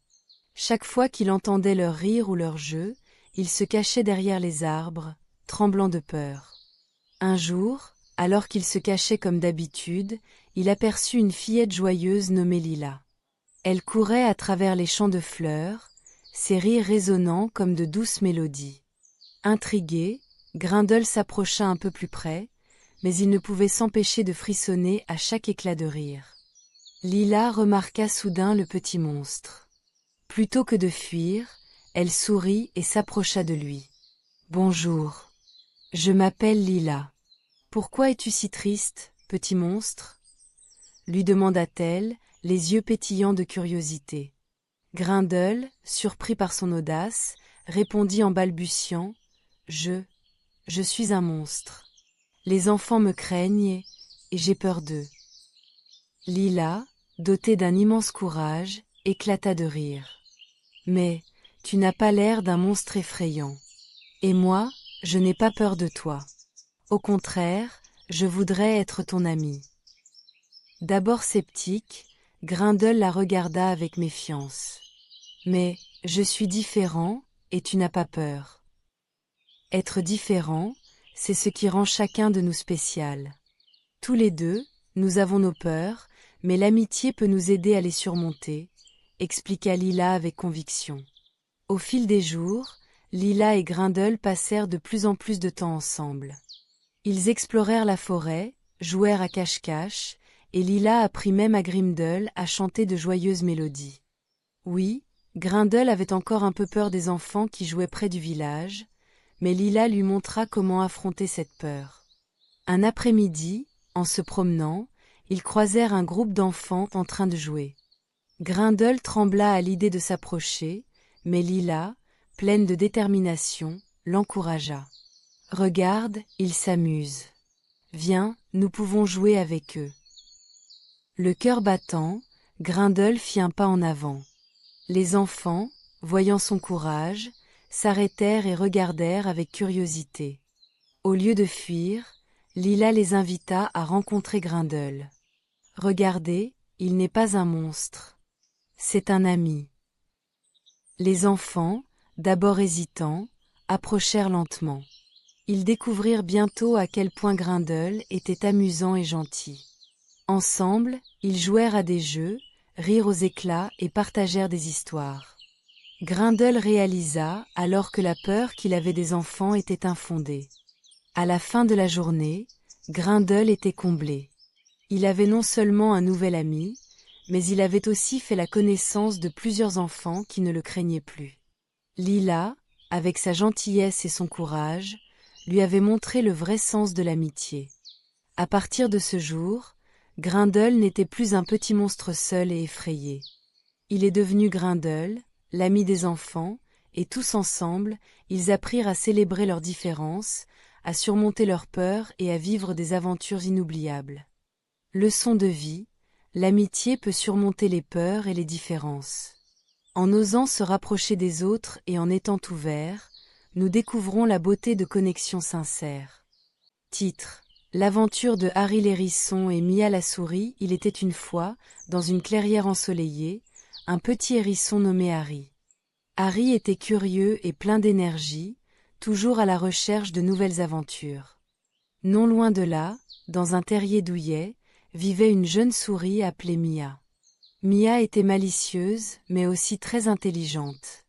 Chaque fois qu'il entendait leur rire ou leur jeu, il se cachait derrière les arbres, tremblant de peur. Un jour, alors qu'il se cachait comme d'habitude, il aperçut une fillette joyeuse nommée Lila. Elle courait à travers les champs de fleurs, ses rires résonnant comme de douces mélodies. Intrigué, Grindel s'approcha un peu plus près, mais il ne pouvait s'empêcher de frissonner à chaque éclat de rire. Lila remarqua soudain le petit monstre. Plutôt que de fuir, elle sourit et s'approcha de lui. « Bonjour. Je m'appelle Lila. Pourquoi es-tu si triste, petit monstre ?» lui demanda-t-elle, les yeux pétillants de curiosité. Grindel, surpris par son audace, répondit en balbutiant « Je suis un monstre. Les enfants me craignent et j'ai peur d'eux. » Lila, dotée d'un immense courage, éclata de rire. « Mais tu n'as pas l'air d'un monstre effrayant. Et moi, je n'ai pas peur de toi. Au contraire, je voudrais être ton ami. » D'abord sceptique, Grindel la regarda avec méfiance. « Mais je suis différent et tu n'as pas peur. » Être différent, c'est ce qui rend chacun de nous spécial. Tous les deux, nous avons nos peurs, mais l'amitié peut nous aider à les surmonter, expliqua Lila avec conviction. Au fil des jours, Lila et Grindel passèrent de plus en plus de temps ensemble. Ils explorèrent la forêt, jouèrent à cache-cache, et Lila apprit même à Grimdel à chanter de joyeuses mélodies. Oui, Grindel avait encore un peu peur des enfants qui jouaient près du village, mais Lila lui montra comment affronter cette peur. Un après-midi, en se promenant, ils croisèrent un groupe d'enfants en train de jouer. Grindel trembla à l'idée de s'approcher, mais Lila, pleine de détermination, l'encouragea. « Regarde, ils s'amusent. Viens, nous pouvons jouer avec eux. » Le cœur battant, Grindel fit un pas en avant. Les enfants, voyant son courage, s'arrêtèrent et regardèrent avec curiosité. Au lieu de fuir, Lila les invita à rencontrer Grindel. « Regardez, il n'est pas un monstre. C'est un ami. » Les enfants, d'abord hésitants, approchèrent lentement. Ils découvrirent bientôt à quel point Grindel était amusant et gentil. Ensemble, ils jouèrent à des jeux, rirent aux éclats et partagèrent des histoires. Grindel réalisa alors que la peur qu'il avait des enfants était infondée. À la fin de la journée, Grindel était comblé. Il avait non seulement un nouvel ami, mais il avait aussi fait la connaissance de plusieurs enfants qui ne le craignaient plus. Lila, avec sa gentillesse et son courage, lui avait montré le vrai sens de l'amitié. À partir de ce jour, Grindel n'était plus un petit monstre seul et effrayé. Il est devenu Grindel, l'ami des enfants, et tous ensemble, ils apprirent à célébrer leurs différences, à surmonter leurs peurs et à vivre des aventures inoubliables. Leçon de vie, l'amitié peut surmonter les peurs et les différences. En osant se rapprocher des autres et en étant ouverts, nous découvrons la beauté de connexions sincères. Titre: L'aventure de Harry l'hérisson et Mia la souris. Il était une fois, dans une clairière ensoleillée, un petit hérisson nommé Harry. Harry était curieux et plein d'énergie, toujours à la recherche de nouvelles aventures. Non loin de là, dans un terrier douillet, vivait une jeune souris appelée Mia. Mia était malicieuse, mais aussi très intelligente.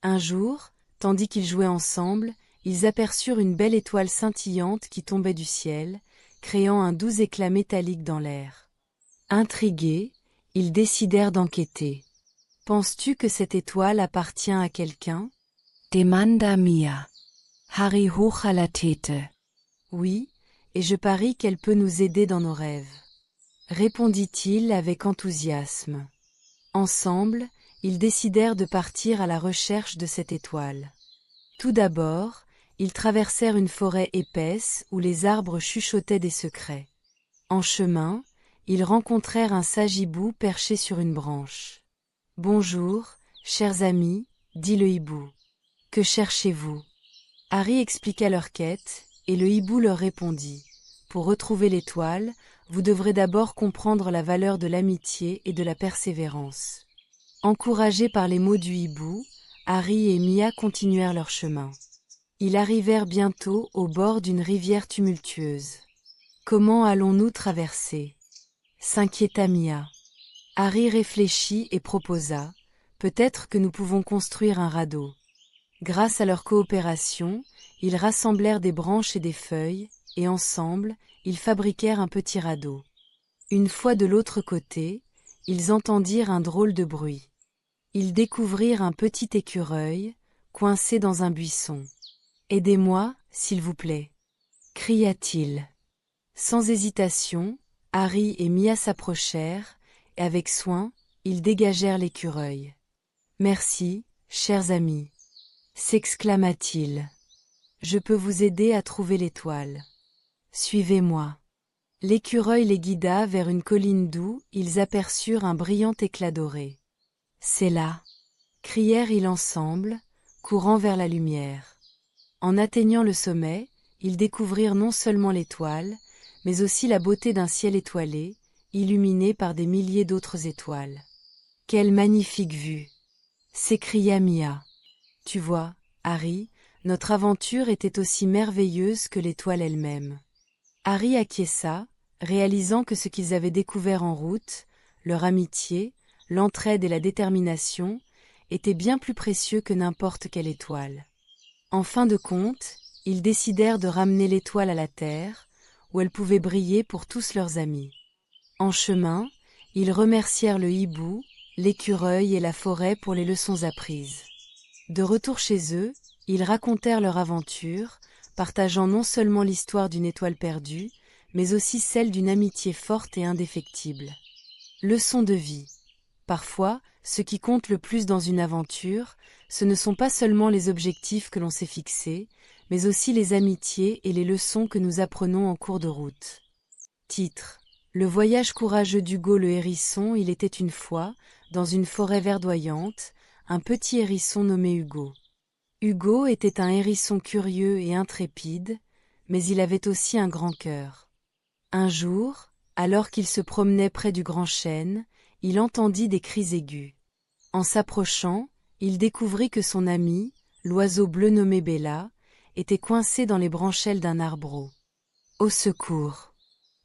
Un jour, tandis qu'ils jouaient ensemble, ils aperçurent une belle étoile scintillante qui tombait du ciel, créant un doux éclat métallique dans l'air. Intrigués, ils décidèrent d'enquêter. « Penses-tu que cette étoile appartient à quelqu'un » demanda Mia. Harry hocha la tête. « Oui, et je parie qu'elle peut nous aider dans nos rêves. » Répondit-il avec enthousiasme. Ensemble, ils décidèrent de partir à la recherche de cette étoile. Tout d'abord, ils traversèrent une forêt épaisse où les arbres chuchotaient des secrets. En chemin, ils rencontrèrent un sage hibou perché sur une branche. « Bonjour, chers amis, » dit le hibou. « Que cherchez-vous » Harry expliqua leur quête, et le hibou leur répondit. « Pour retrouver l'étoile, vous devrez d'abord comprendre la valeur de l'amitié et de la persévérance. » Encouragés par les mots du hibou, Harry et Mia continuèrent leur chemin. Ils arrivèrent bientôt au bord d'une rivière tumultueuse. « Comment allons-nous traverser » s'inquiéta Mia. Harry réfléchit et proposa « Peut-être que nous pouvons construire un radeau. » Grâce à leur coopération, ils rassemblèrent des branches et des feuilles, et ensemble, ils fabriquèrent un petit radeau. Une fois de l'autre côté, ils entendirent un drôle de bruit. Ils découvrirent un petit écureuil, coincé dans un buisson. « Aidez-moi, s'il vous plaît » cria-t-il. Sans hésitation, Harry et Mia s'approchèrent, et avec soin, ils dégagèrent l'écureuil. « Merci, chers amis » s'exclama-t-il. « Je peux vous aider à trouver l'étoile. Suivez-moi. » L'écureuil les guida vers une colline d'où ils aperçurent un brillant éclat doré. « C'est là !» crièrent-ils ensemble, courant vers la lumière. En atteignant le sommet, ils découvrirent non seulement l'étoile, mais aussi la beauté d'un ciel étoilé, illuminé par des milliers d'autres étoiles. « Quelle magnifique vue !» s'écria Mia. « Tu vois, Harry, notre aventure était aussi merveilleuse que l'étoile elle-même. » Harry acquiesça, réalisant que ce qu'ils avaient découvert en route, leur amitié, l'entraide et la détermination, étaient bien plus précieux que n'importe quelle étoile. En fin de compte, ils décidèrent de ramener l'étoile à la terre, où elle pouvait briller pour tous leurs amis. En chemin, ils remercièrent le hibou, l'écureuil et la forêt pour les leçons apprises. De retour chez eux, ils racontèrent leur aventure, partageant non seulement l'histoire d'une étoile perdue, mais aussi celle d'une amitié forte et indéfectible. Leçon de vie. Parfois, ce qui compte le plus dans une aventure, ce ne sont pas seulement les objectifs que l'on s'est fixés, mais aussi les amitiés et les leçons que nous apprenons en cours de route. Titre. Le voyage courageux d'Hugo le hérisson. Il était une fois, dans une forêt verdoyante, un petit hérisson nommé Hugo. Hugo était un hérisson curieux et intrépide, mais il avait aussi un grand cœur. Un jour, alors qu'il se promenait près du grand chêne, il entendit des cris aigus. En s'approchant, il découvrit que son ami, l'oiseau bleu nommé Bella, était coincé dans les branchelles d'un arbre. Au secours!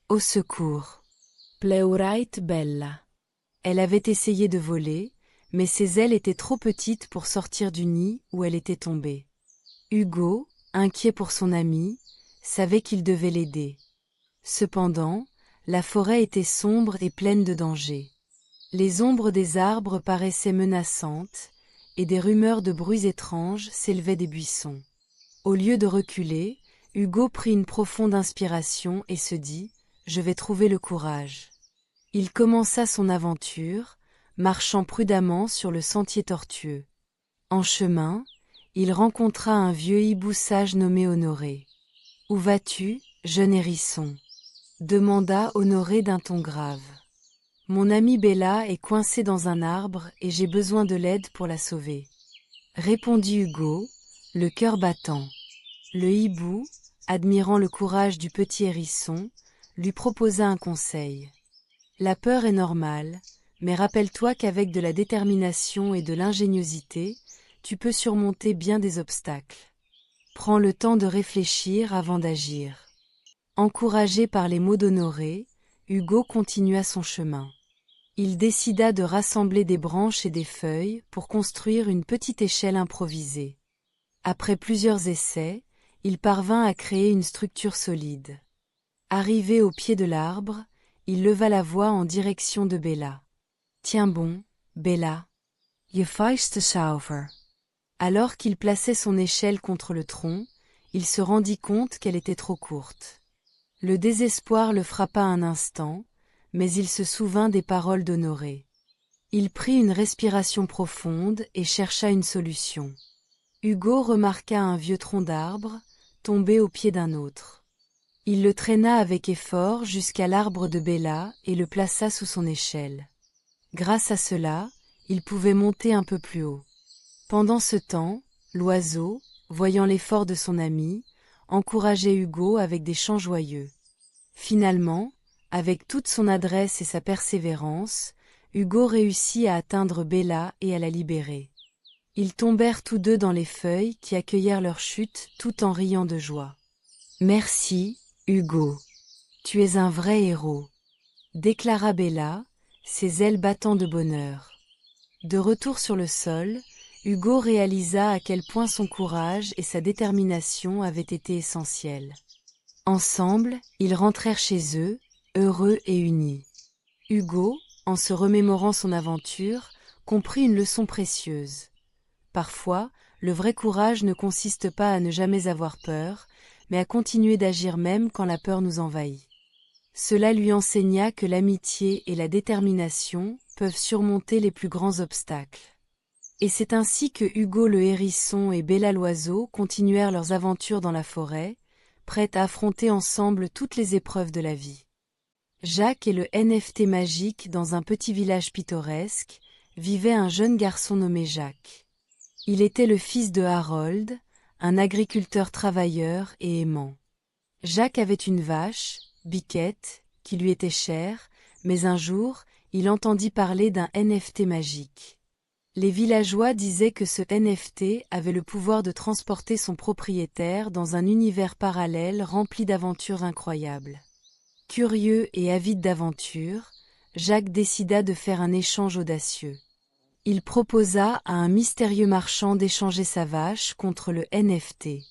Au secours! Pleurait Bella. Elle avait essayé de voler, mais ses ailes étaient trop petites pour sortir du nid où elle était tombée. Hugo, inquiet pour son ami, savait qu'il devait l'aider. Cependant, la forêt était sombre et pleine de dangers. Les ombres des arbres paraissaient menaçantes, et des rumeurs de bruits étranges s'élevaient des buissons. Au lieu de reculer, Hugo prit une profonde inspiration et se dit « Je vais trouver le courage ». Il commença son aventure, marchant prudemment sur le sentier tortueux. En chemin, il rencontra un vieux hibou sage nommé Honoré. « Où vas-tu, jeune hérisson ?» demanda Honoré d'un ton grave. « Mon amie Bella est coincée dans un arbre et j'ai besoin de l'aide pour la sauver. » Répondit Hugo, le cœur battant. Le hibou, admirant le courage du petit hérisson, lui proposa un conseil. « La peur est normale, mais rappelle-toi qu'avec de la détermination et de l'ingéniosité, tu peux surmonter bien des obstacles. Prends le temps de réfléchir avant d'agir. » Encouragé par les mots d'Honoré, Hugo continua son chemin. Il décida de rassembler des branches et des feuilles pour construire une petite échelle improvisée. Après plusieurs essais, il parvint à créer une structure solide. Arrivé au pied de l'arbre, il leva la voix en direction de Bella. « Tiens bon, Bella. Je feiste sauver. » Alors qu'il plaçait son échelle contre le tronc, il se rendit compte qu'elle était trop courte. Le désespoir le frappa un instant, mais il se souvint des paroles d'Honoré. Il prit une respiration profonde et chercha une solution. Hugo remarqua un vieux tronc d'arbre, tombé au pied d'un autre. Il le traîna avec effort jusqu'à l'arbre de Bella et le plaça sous son échelle. Grâce à cela, il pouvait monter un peu plus haut. Pendant ce temps, l'oiseau, voyant l'effort de son ami, encourageait Hugo avec des chants joyeux. Finalement, avec toute son adresse et sa persévérance, Hugo réussit à atteindre Bella et à la libérer. Ils tombèrent tous deux dans les feuilles qui accueillèrent leur chute tout en riant de joie. « Merci, Hugo. Tu es un vrai héros », déclara Bella, ses ailes battant de bonheur. De retour sur le sol, Hugo réalisa à quel point son courage et sa détermination avaient été essentiels. Ensemble, ils rentrèrent chez eux, heureux et unis. Hugo, en se remémorant son aventure, comprit une leçon précieuse. Parfois, le vrai courage ne consiste pas à ne jamais avoir peur, mais à continuer d'agir même quand la peur nous envahit. Cela lui enseigna que l'amitié et la détermination peuvent surmonter les plus grands obstacles. Et c'est ainsi que Hugo le hérisson et Bella l'oiseau continuèrent leurs aventures dans la forêt, prêts à affronter ensemble toutes les épreuves de la vie. Jacques et le NFT magique. Dans un petit village pittoresque, vivait un jeune garçon nommé Jacques. Il était le fils de Harold, un agriculteur travailleur et aimant. Jacques avait une vache, Biquette, qui lui était chère, mais un jour, il entendit parler d'un NFT magique. Les villageois disaient que ce NFT avait le pouvoir de transporter son propriétaire dans un univers parallèle rempli d'aventures incroyables. Curieux et avide d'aventures, Jacques décida de faire un échange audacieux. Il proposa à un mystérieux marchand d'échanger sa vache contre le NFT.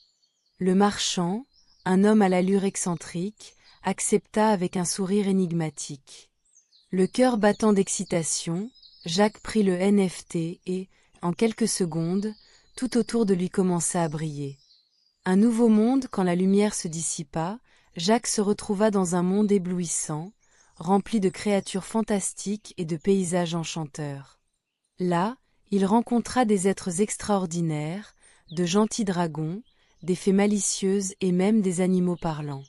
Le marchand, un homme à l'allure excentrique, accepta avec un sourire énigmatique. Le cœur battant d'excitation, Jacques prit le NFT et, en quelques secondes, tout autour de lui commença à briller. Un nouveau monde quand la lumière se dissipa, Jacques se retrouva dans un monde éblouissant, rempli de créatures fantastiques et de paysages enchanteurs. Là, il rencontra des êtres extraordinaires, de gentils dragons, des fées malicieuses et même des animaux parlants.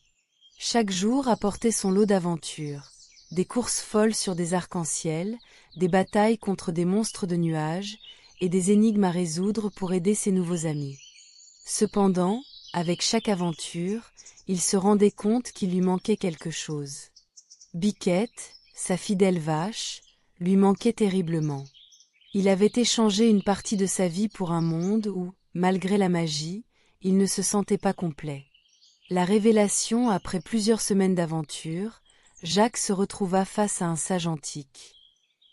Chaque jour apportait son lot d'aventures, des courses folles sur des arcs-en-ciel, des batailles contre des monstres de nuages, et des énigmes à résoudre pour aider ses nouveaux amis. Cependant, avec chaque aventure, il se rendait compte qu'il lui manquait quelque chose. Biquette, sa fidèle vache, lui manquait terriblement. Il avait échangé une partie de sa vie pour un monde où, malgré la magie, il ne se sentait pas complet. La révélation, après plusieurs semaines d'aventure, Jacques se retrouva face à un sage antique.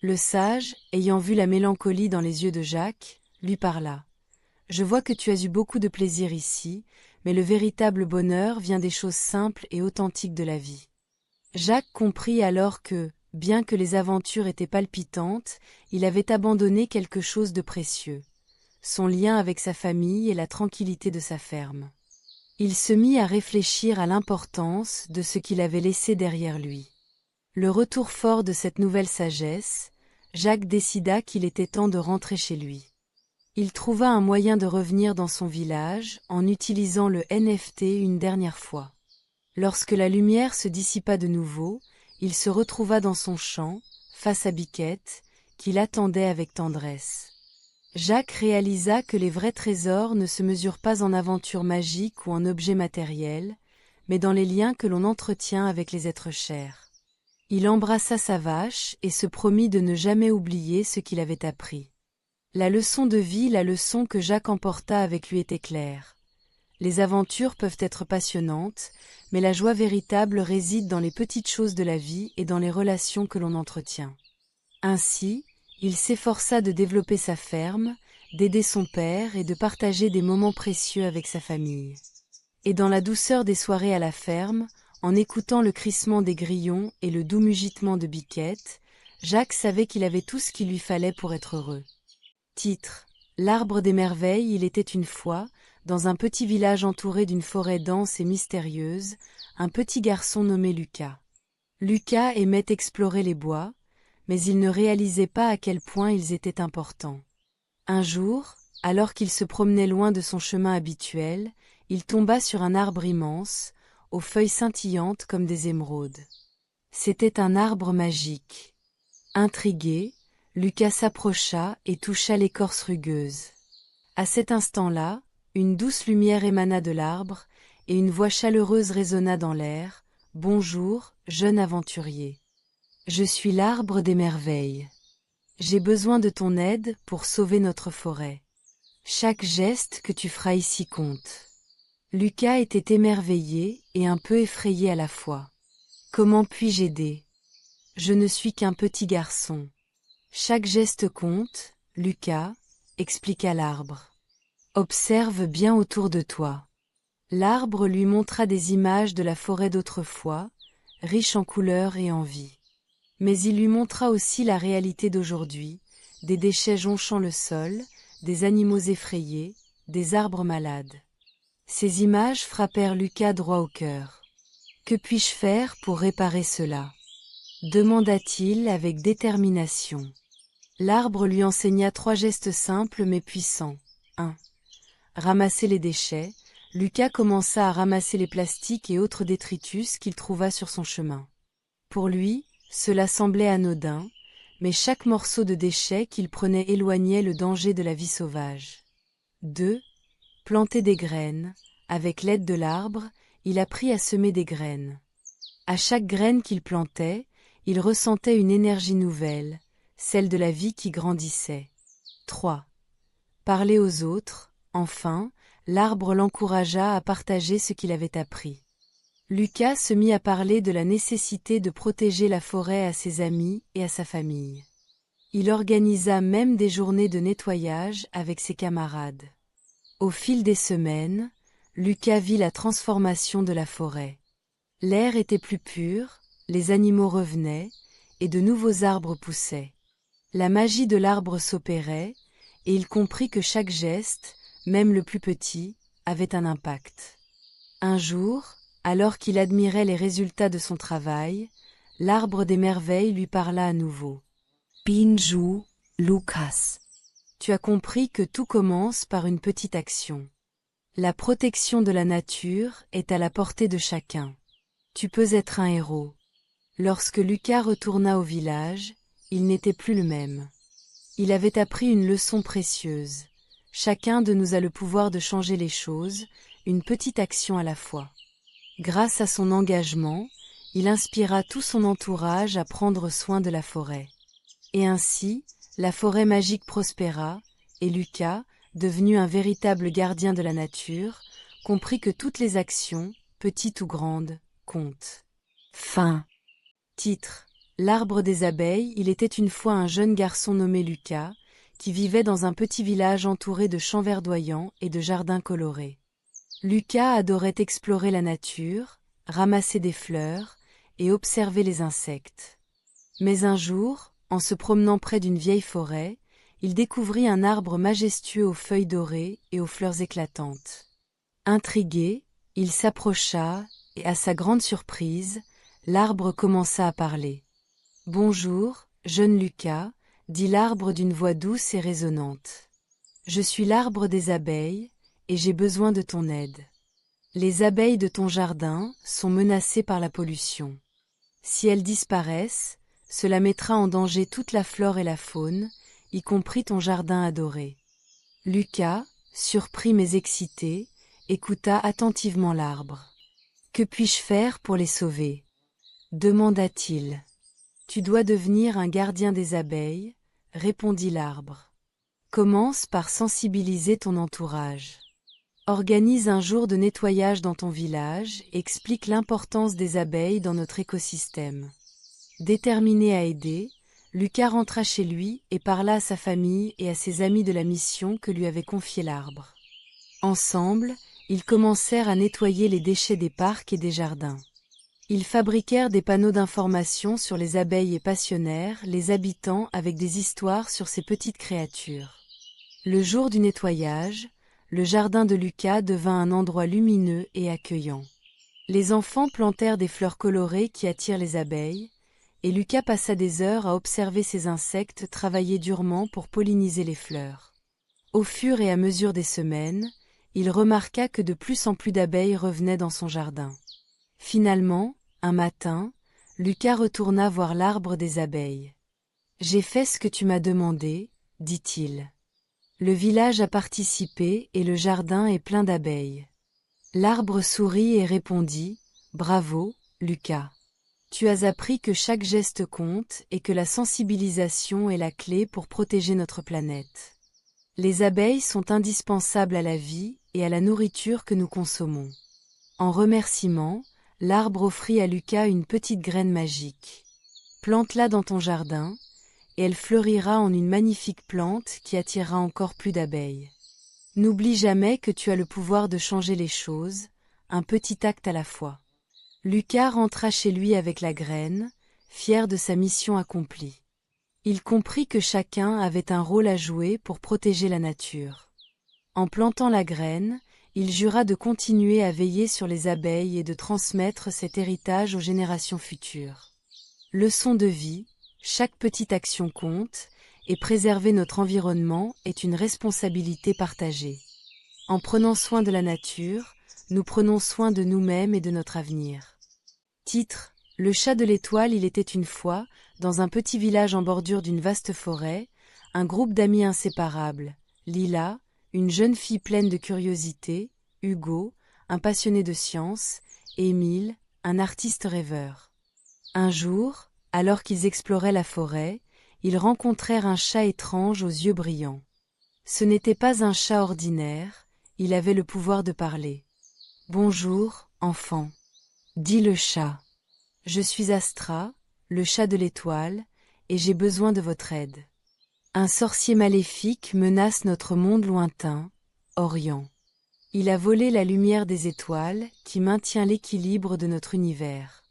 Le sage, ayant vu la mélancolie dans les yeux de Jacques, lui parla. « Je vois que tu as eu beaucoup de plaisir ici, mais le véritable bonheur vient des choses simples et authentiques de la vie. » Jacques comprit alors que, bien que les aventures étaient palpitantes, il avait abandonné quelque chose de précieux, son lien avec sa famille et la tranquillité de sa ferme. Il se mit à réfléchir à l'importance de ce qu'il avait laissé derrière lui. Le retour fort de cette nouvelle sagesse, Jacques décida qu'il était temps de rentrer chez lui. Il trouva un moyen de revenir dans son village en utilisant le NFT une dernière fois. Lorsque la lumière se dissipa de nouveau, il se retrouva dans son champ, face à Biquette, qui l'attendait avec tendresse. Jacques réalisa que les vrais trésors ne se mesurent pas en aventures magiques ou en objets matériels, mais dans les liens que l'on entretient avec les êtres chers. Il embrassa sa vache et se promit de ne jamais oublier ce qu'il avait appris. La leçon de vie, la leçon que Jacques emporta avec lui était claire. Les aventures peuvent être passionnantes, mais la joie véritable réside dans les petites choses de la vie et dans les relations que l'on entretient. Ainsi, il s'efforça de développer sa ferme, d'aider son père et de partager des moments précieux avec sa famille. Et dans la douceur des soirées à la ferme, en écoutant le crissement des grillons et le doux mugitement de Biquette, Jacques savait qu'il avait tout ce qu'il lui fallait pour être heureux. Titre : L'Arbre des Merveilles. Il était une fois, dans un petit village entouré d'une forêt dense et mystérieuse, un petit garçon nommé Lucas. Lucas aimait explorer les bois, mais il ne réalisait pas à quel point ils étaient importants. Un jour, alors qu'il se promenait loin de son chemin habituel, il tomba sur un arbre immense, aux feuilles scintillantes comme des émeraudes. C'était un arbre magique. Intrigué, Lucas s'approcha et toucha l'écorce rugueuse. À cet instant-là, une douce lumière émana de l'arbre, et une voix chaleureuse résonna dans l'air. « Bonjour, jeune aventurier. Je suis l'arbre des merveilles. J'ai besoin de ton aide pour sauver notre forêt. Chaque geste que tu feras ici compte. » Lucas était émerveillé et un peu effrayé à la fois. « Comment puis-je aider ? Je ne suis qu'un petit garçon. » « Chaque geste compte, Lucas, » expliqua l'arbre. « Observe bien autour de toi. » L'arbre lui montra des images de la forêt d'autrefois, riche en couleurs et en vie. Mais il lui montra aussi la réalité d'aujourd'hui, des déchets jonchant le sol, des animaux effrayés, des arbres malades. Ces images frappèrent Lucas droit au cœur. « Que puis-je faire pour réparer cela ? » demanda-t-il avec détermination. L'arbre lui enseigna 3 gestes simples mais puissants. 1. Ramasser les déchets. Lucas commença à ramasser les plastiques et autres détritus qu'il trouva sur son chemin. Pour lui, cela semblait anodin, mais chaque morceau de déchet qu'il prenait éloignait le danger de la vie sauvage. 2. Planter des graines. Avec l'aide de l'arbre, il apprit à semer des graines. À chaque graine qu'il plantait, il ressentait une énergie nouvelle, celle de la vie qui grandissait. 3. Parler aux autres. Enfin, l'arbre l'encouragea à partager ce qu'il avait appris. Lucas se mit à parler de la nécessité de protéger la forêt à ses amis et à sa famille. Il organisa même des journées de nettoyage avec ses camarades. Au fil des semaines, Lucas vit la transformation de la forêt. L'air était plus pur, les animaux revenaient, et de nouveaux arbres poussaient. La magie de l'arbre s'opérait, et il comprit que chaque geste, même le plus petit, avait un impact. Un jour, alors qu'il admirait les résultats de son travail, l'arbre des merveilles lui parla à nouveau. Binju, Lukas. Tu as compris que tout commence par une petite action. La protection de la nature est à la portée de chacun. Tu peux être un héros. Lorsque Lucas retourna au village, il n'était plus le même. Il avait appris une leçon précieuse. Chacun de nous a le pouvoir de changer les choses, une petite action à la fois. Grâce à son engagement, il inspira tout son entourage à prendre soin de la forêt. Et ainsi, la forêt magique prospéra, et Lucas, devenu un véritable gardien de la nature, comprit que toutes les actions, petites ou grandes, comptent. Fin. Titre: L'arbre des abeilles. Il était une fois un jeune garçon nommé Lucas, qui vivait dans un petit village entouré de champs verdoyants et de jardins colorés. Lucas adorait explorer la nature, ramasser des fleurs et observer les insectes. Mais un jour, en se promenant près d'une vieille forêt, il découvrit un arbre majestueux aux feuilles dorées et aux fleurs éclatantes. Intrigué, il s'approcha et, à sa grande surprise, l'arbre commença à parler. « Bonjour, jeune Lucas, » dit l'arbre d'une voix douce et résonnante. « Je suis l'arbre des abeilles, et j'ai besoin de ton aide. Les abeilles de ton jardin sont menacées par la pollution. Si elles disparaissent, cela mettra en danger toute la flore et la faune, y compris ton jardin adoré. » Lucas, surpris mais excité, écouta attentivement l'arbre. « Que puis-je faire pour les sauver ?» demanda-t-il. « Tu dois devenir un gardien des abeilles, » répondit l'arbre. « Commence par sensibiliser ton entourage. Organise un jour de nettoyage dans ton village et explique l'importance des abeilles dans notre écosystème. » Déterminé à aider, Lucas rentra chez lui et parla à sa famille et à ses amis de la mission que lui avait confiée l'arbre. Ensemble, ils commencèrent à nettoyer les déchets des parcs et des jardins. Ils fabriquèrent des panneaux d'information sur les abeilles et passionnèrent les habitants avec des histoires sur ces petites créatures. Le jour du nettoyage, le jardin de Lucas devint un endroit lumineux et accueillant. Les enfants plantèrent des fleurs colorées qui attirent les abeilles, et Lucas passa des heures à observer ces insectes travailler durement pour polliniser les fleurs. Au fur et à mesure des semaines, il remarqua que de plus en plus d'abeilles revenaient dans son jardin. Finalement, un matin, Lucas retourna voir l'arbre des abeilles. « J'ai fait ce que tu m'as demandé, » dit-il. « Le village a participé et le jardin est plein d'abeilles. » L'arbre sourit et répondit « Bravo, Lucas. Tu as appris que chaque geste compte et que la sensibilisation est la clé pour protéger notre planète. Les abeilles sont indispensables à la vie et à la nourriture que nous consommons. » En remerciement, l'arbre offrit à Lucas une petite graine magique. « Plante-la dans ton jardin, et elle fleurira en une magnifique plante qui attirera encore plus d'abeilles. N'oublie jamais que tu as le pouvoir de changer les choses, un petit acte à la fois. » Lucas rentra chez lui avec la graine, fier de sa mission accomplie. Il comprit que chacun avait un rôle à jouer pour protéger la nature. En plantant la graine, il jura de continuer à veiller sur les abeilles et de transmettre cet héritage aux générations futures. Leçon de vie, chaque petite action compte, et préserver notre environnement est une responsabilité partagée. En prenant soin de la nature, nous prenons soin de nous-mêmes et de notre avenir. Titre: Le chat de l'étoile. Il était une fois, dans un petit village en bordure d'une vaste forêt, un groupe d'amis inséparables, Lila, une jeune fille pleine de curiosité, Hugo, un passionné de science, et Émile, un artiste rêveur. Un jour, alors qu'ils exploraient la forêt, ils rencontrèrent un chat étrange aux yeux brillants. Ce n'était pas un chat ordinaire, il avait le pouvoir de parler. « Bonjour, enfant, » dit le chat. « Je suis Astra, le chat de l'étoile, et j'ai besoin de votre aide. Un sorcier maléfique menace notre monde lointain, Orient. Il a volé la lumière des étoiles qui maintient l'équilibre de notre univers. »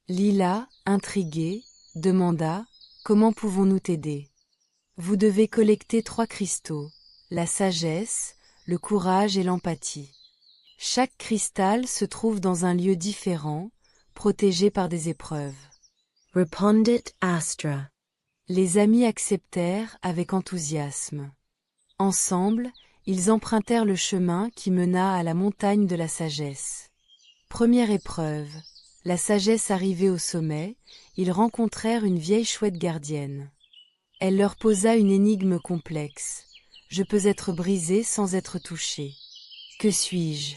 Lila, intriguée, demanda « Comment pouvons-nous t'aider ?» Vous devez collecter 3 cristaux, la sagesse, le courage et l'empathie. Chaque cristal se trouve dans un lieu différent, protégé par des épreuves. Respondit Astra. Les amis acceptèrent avec enthousiasme. Ensemble, ils empruntèrent le chemin qui mena à la montagne de la sagesse. Première épreuve. La sagesse arrivée au sommet, ils rencontrèrent une vieille chouette gardienne. Elle leur posa une énigme complexe. Je peux être brisé sans être touché. Que suis-je?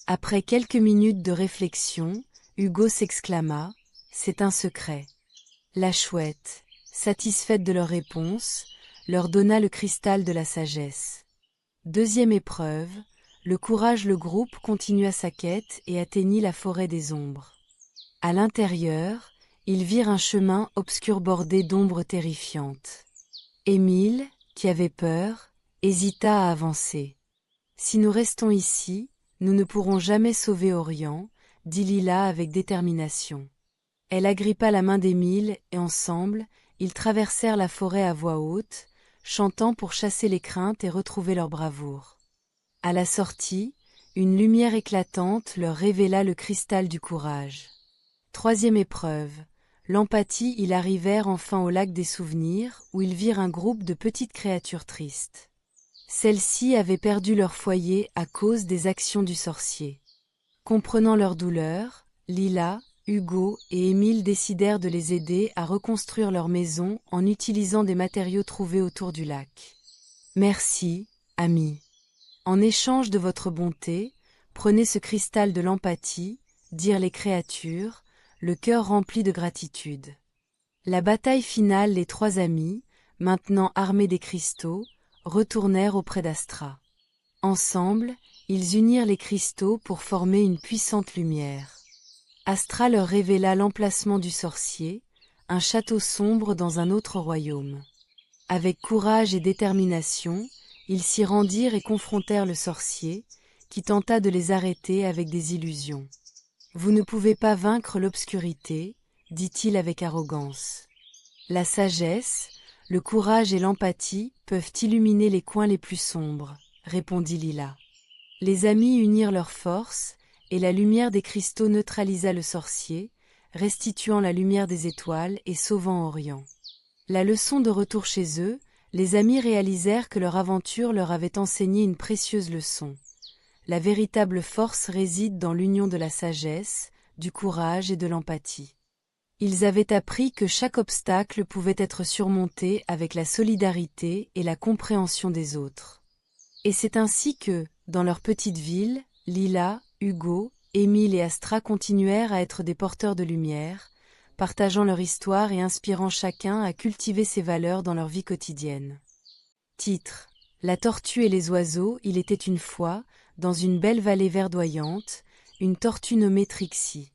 Après quelques minutes de réflexion, Hugo s'exclama, c'est un secret. La chouette, satisfaite de leur réponse, leur donna le cristal de la sagesse. Deuxième épreuve, le courage. Le groupe continua sa quête et atteignit la forêt des ombres. À l'intérieur, ils virent un chemin obscur bordé d'ombres terrifiantes. Émile, qui avait peur, hésita à avancer. Si nous restons ici, nous ne pourrons jamais sauver Orient, dit Lila avec détermination. Elle agrippa la main d'Émile et ensemble, ils traversèrent la forêt à voix haute, chantant pour chasser les craintes et retrouver leur bravoure. À la sortie, une lumière éclatante leur révéla le cristal du courage. Troisième épreuve. L'empathie. Ils arrivèrent enfin au lac des souvenirs, où ils virent un groupe de petites créatures tristes. Celles-ci avaient perdu leur foyer à cause des actions du sorcier. Comprenant leur douleur, Lila, Hugo et Émile décidèrent de les aider à reconstruire leur maison en utilisant des matériaux trouvés autour du lac. Merci, amis. En échange de votre bonté, prenez ce cristal de l'empathie, dirent les créatures, le cœur rempli de gratitude. La bataille finale. Les 3 amis, maintenant armés des cristaux, retournèrent auprès d'Astra. Ensemble, ils unirent les cristaux pour former une puissante lumière. Astra leur révéla l'emplacement du sorcier, un château sombre dans un autre royaume. Avec courage et détermination, ils s'y rendirent et confrontèrent le sorcier, qui tenta de les arrêter avec des illusions. « Vous ne pouvez pas vaincre l'obscurité, » dit-il avec arrogance. « La sagesse, le courage et l'empathie peuvent illuminer les coins les plus sombres, » répondit Lila. Les amis unirent leurs forces, et la lumière des cristaux neutralisa le sorcier, restituant la lumière des étoiles et sauvant Orient. La leçon de retour chez eux, les amis réalisèrent que leur aventure leur avait enseigné une précieuse leçon. La véritable force réside dans l'union de la sagesse, du courage et de l'empathie. Ils avaient appris que chaque obstacle pouvait être surmonté avec la solidarité et la compréhension des autres. Et c'est ainsi que, dans leur petite ville, Lila, Hugo, Émile et Astra continuèrent à être des porteurs de lumière, partageant leur histoire et inspirant chacun à cultiver ces valeurs dans leur vie quotidienne. Titre: La tortue et les oiseaux. Il était une fois, dans une belle vallée verdoyante, une tortue nommée Trixie.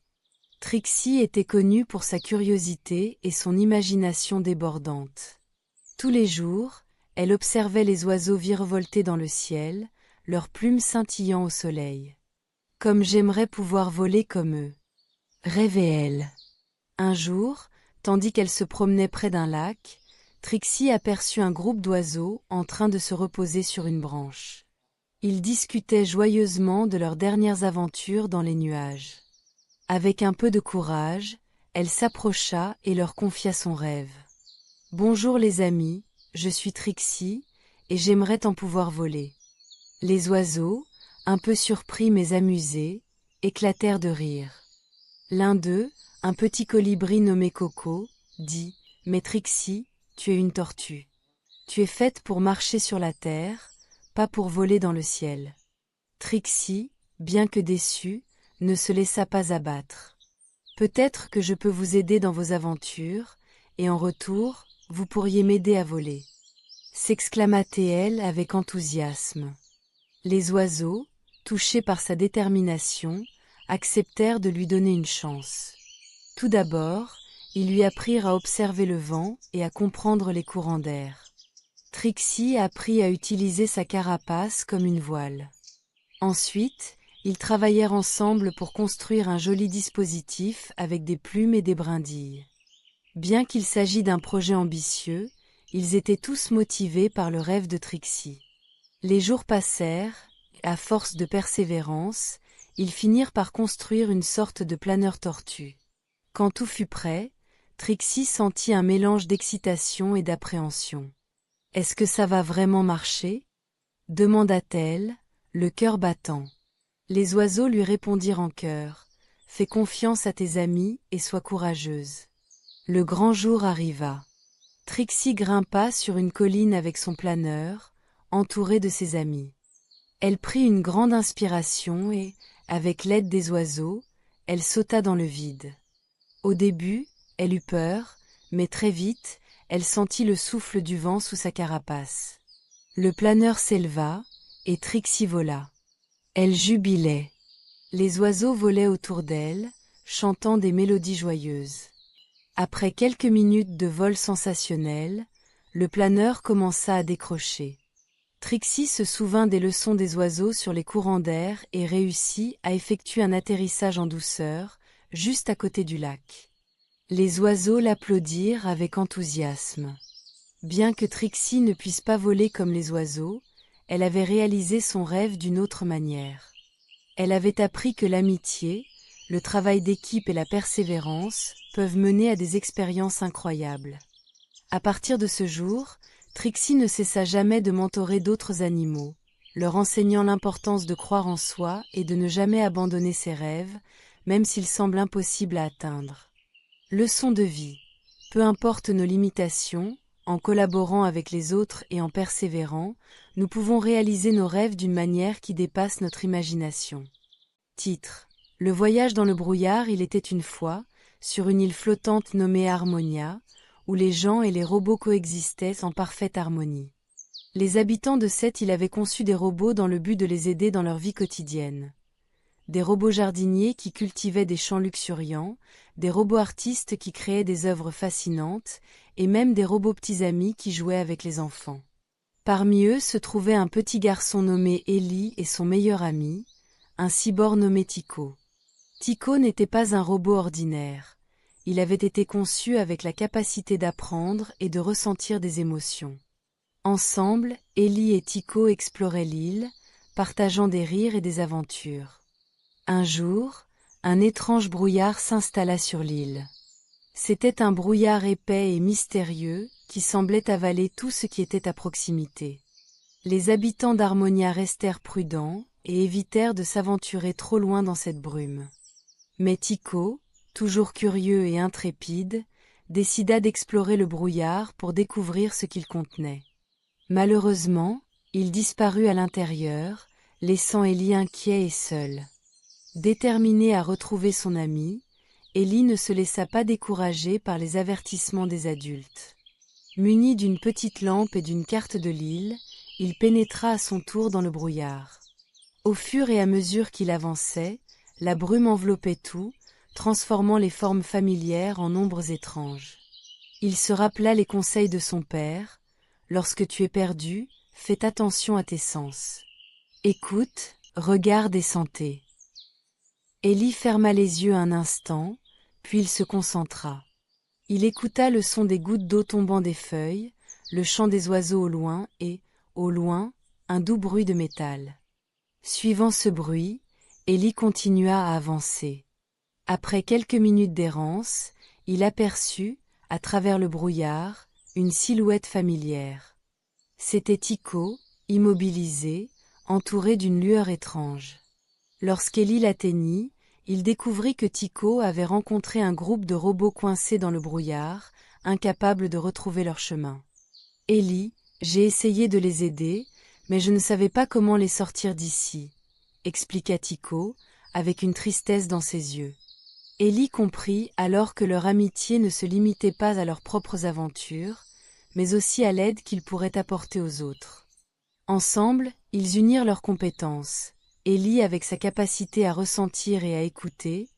Trixie était connue pour sa curiosité et son imagination débordante. Tous les jours, elle observait les oiseaux virevolter dans le ciel, leurs plumes scintillant au soleil. « Comme j'aimerais pouvoir voler comme eux !» rêvait-elle. Un jour, tandis qu'elle se promenait près d'un lac, Trixie aperçut un groupe d'oiseaux en train de se reposer sur une branche. Ils discutaient joyeusement de leurs dernières aventures dans les nuages. Avec un peu de courage, elle s'approcha et leur confia son rêve. « Bonjour les amis, je suis Trixie, et j'aimerais en pouvoir voler. » Les oiseaux, un peu surpris mais amusés, éclatèrent de rire. L'un d'eux, un petit colibri nommé Coco, dit « Mais Trixie, tu es une tortue. Tu es faite pour marcher sur la terre, pas pour voler dans le ciel. » Trixie, bien que déçue, ne se laissa pas abattre. « Peut-être que je peux vous aider dans vos aventures, et en retour, vous pourriez m'aider à voler. » s'exclama-t-elle avec enthousiasme. Les oiseaux, touchés par sa détermination, acceptèrent de lui donner une chance. Tout d'abord, ils lui apprirent à observer le vent et à comprendre les courants d'air. Trixie apprit à utiliser sa carapace comme une voile. Ensuite, ils travaillèrent ensemble pour construire un joli dispositif avec des plumes et des brindilles. Bien qu'il s'agisse d'un projet ambitieux, ils étaient tous motivés par le rêve de Trixie. Les jours passèrent, et à force de persévérance, ils finirent par construire une sorte de planeur tortue. Quand tout fut prêt, Trixie sentit un mélange d'excitation et d'appréhension. « Est-ce que ça va vraiment marcher ?» demanda-t-elle, le cœur battant. Les oiseaux lui répondirent en chœur. « Fais confiance à tes amis et sois courageuse. » Le grand jour arriva. Trixie grimpa sur une colline avec son planeur, entourée de ses amis. Elle prit une grande inspiration et, avec l'aide des oiseaux, elle sauta dans le vide. Au début, elle eut peur, mais très vite, elle sentit le souffle du vent sous sa carapace. Le planeur s'éleva, et Trixie vola. Elle jubilait. Les oiseaux volaient autour d'elle, chantant des mélodies joyeuses. Après quelques minutes de vol sensationnel, le planeur commença à décrocher. Trixie se souvint des leçons des oiseaux sur les courants d'air et réussit à effectuer un atterrissage en douceur, juste à côté du lac. Les oiseaux l'applaudirent avec enthousiasme. Bien que Trixie ne puisse pas voler comme les oiseaux, elle avait réalisé son rêve d'une autre manière. Elle avait appris que l'amitié, le travail d'équipe et la persévérance peuvent mener à des expériences incroyables. À partir de ce jour, Trixie ne cessa jamais de mentorer d'autres animaux, leur enseignant l'importance de croire en soi et de ne jamais abandonner ses rêves, même s'ils semblent impossibles à atteindre. Leçon de vie. Peu importe nos limitations, en collaborant avec les autres et en persévérant, nous pouvons réaliser nos rêves d'une manière qui dépasse notre imagination. Titre. Le voyage dans le brouillard. Il était une fois, sur une île flottante nommée Harmonia, où les gens et les robots coexistaient en parfaite harmonie. Les habitants de cette île avaient conçu des robots dans le but de les aider dans leur vie quotidienne. Des robots jardiniers qui cultivaient des champs luxuriants, des robots artistes qui créaient des œuvres fascinantes, et même des robots petits amis qui jouaient avec les enfants. Parmi eux se trouvait un petit garçon nommé Ellie et son meilleur ami, un cyborg nommé Tico. Tico n'était pas un robot ordinaire. Il avait été conçu avec la capacité d'apprendre et de ressentir des émotions. Ensemble, Ellie et Tico exploraient l'île, partageant des rires et des aventures. Un jour, un étrange brouillard s'installa sur l'île. C'était un brouillard épais et mystérieux qui semblait avaler tout ce qui était à proximité. Les habitants d'Harmonia restèrent prudents et évitèrent de s'aventurer trop loin dans cette brume. Mais Tico, toujours curieux et intrépide, décida d'explorer le brouillard pour découvrir ce qu'il contenait. Malheureusement, il disparut à l'intérieur, laissant Ellie inquiet et seul. Déterminé à retrouver son ami, Ellie ne se laissa pas décourager par les avertissements des adultes. Muni d'une petite lampe et d'une carte de l'île, il pénétra à son tour dans le brouillard. Au fur et à mesure qu'il avançait, la brume enveloppait tout, transformant les formes familières en ombres étranges. Il se rappela les conseils de son père. Lorsque tu es perdu, fais attention à tes sens. Écoute, regarde et sentez. Ellie ferma les yeux un instant, puis il se concentra. Il écouta le son des gouttes d'eau tombant des feuilles, le chant des oiseaux au loin et, au loin, un doux bruit de métal. Suivant ce bruit, Ellie continua à avancer. Après quelques minutes d'errance, il aperçut, à travers le brouillard, une silhouette familière. C'était Tico, immobilisé, entouré d'une lueur étrange. Lorsqu'Ellie l'atteignit, il découvrit que Tico avait rencontré un groupe de robots coincés dans le brouillard, incapables de retrouver leur chemin. « Ellie, j'ai essayé de les aider, mais je ne savais pas comment les sortir d'ici, » expliqua Tico, avec une tristesse dans ses yeux. Ellie comprit alors que leur amitié ne se limitait pas à leurs propres aventures, mais aussi à l'aide qu'ils pourraient apporter aux autres. Ensemble, ils unirent leurs compétences, Ellie avec sa capacité à ressentir et à écouter,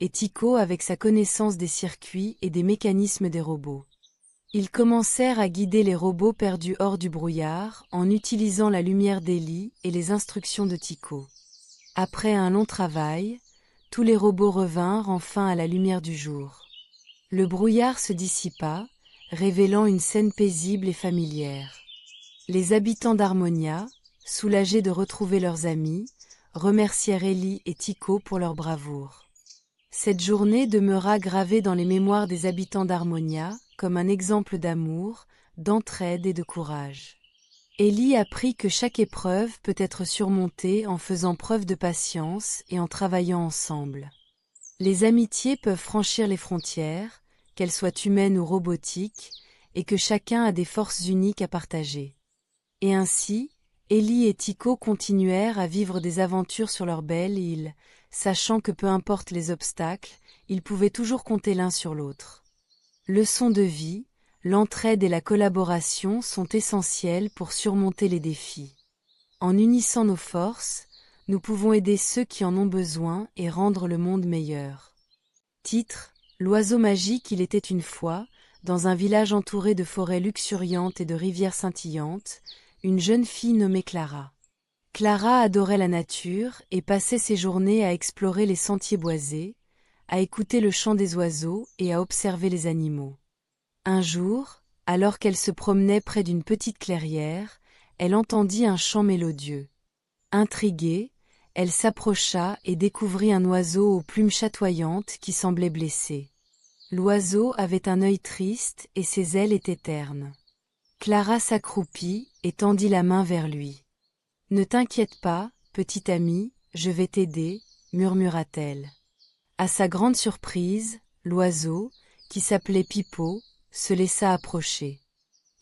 et Tico avec sa connaissance des circuits et des mécanismes des robots. Ils commencèrent à guider les robots perdus hors du brouillard en utilisant la lumière d'Ellie et les instructions de Tico. Après un long travail, tous les robots revinrent enfin à la lumière du jour. Le brouillard se dissipa, révélant une scène paisible et familière. Les habitants d'Harmonia, soulagés de retrouver leurs amis, remercièrent Ellie et Tycho pour leur bravoure. Cette journée demeura gravée dans les mémoires des habitants d'Harmonia comme un exemple d'amour, d'entraide et de courage. Ellie apprit que chaque épreuve peut être surmontée en faisant preuve de patience et en travaillant ensemble. Les amitiés peuvent franchir les frontières, qu'elles soient humaines ou robotiques, et que chacun a des forces uniques à partager. Et ainsi, Ellie et Tycho continuèrent à vivre des aventures sur leur belle île, sachant que peu importe les obstacles, ils pouvaient toujours compter l'un sur l'autre. Leçon de vie, l'entraide et la collaboration sont essentielles pour surmonter les défis. En unissant nos forces, nous pouvons aider ceux qui en ont besoin et rendre le monde meilleur. Titre: L'oiseau magique. Il était une fois, dans un village entouré de forêts luxuriantes et de rivières scintillantes, une jeune fille nommée Clara. Clara adorait la nature et passait ses journées à explorer les sentiers boisés, à écouter le chant des oiseaux et à observer les animaux. Un jour, alors qu'elle se promenait près d'une petite clairière, elle entendit un chant mélodieux. Intriguée, elle s'approcha et découvrit un oiseau aux plumes chatoyantes qui semblait blessé. L'oiseau avait un œil triste et ses ailes étaient ternes. Clara s'accroupit et tendit la main vers lui. « Ne t'inquiète pas, petit ami, je vais t'aider, » murmura-t-elle. À sa grande surprise, l'oiseau, qui s'appelait Pipo, se laissa approcher.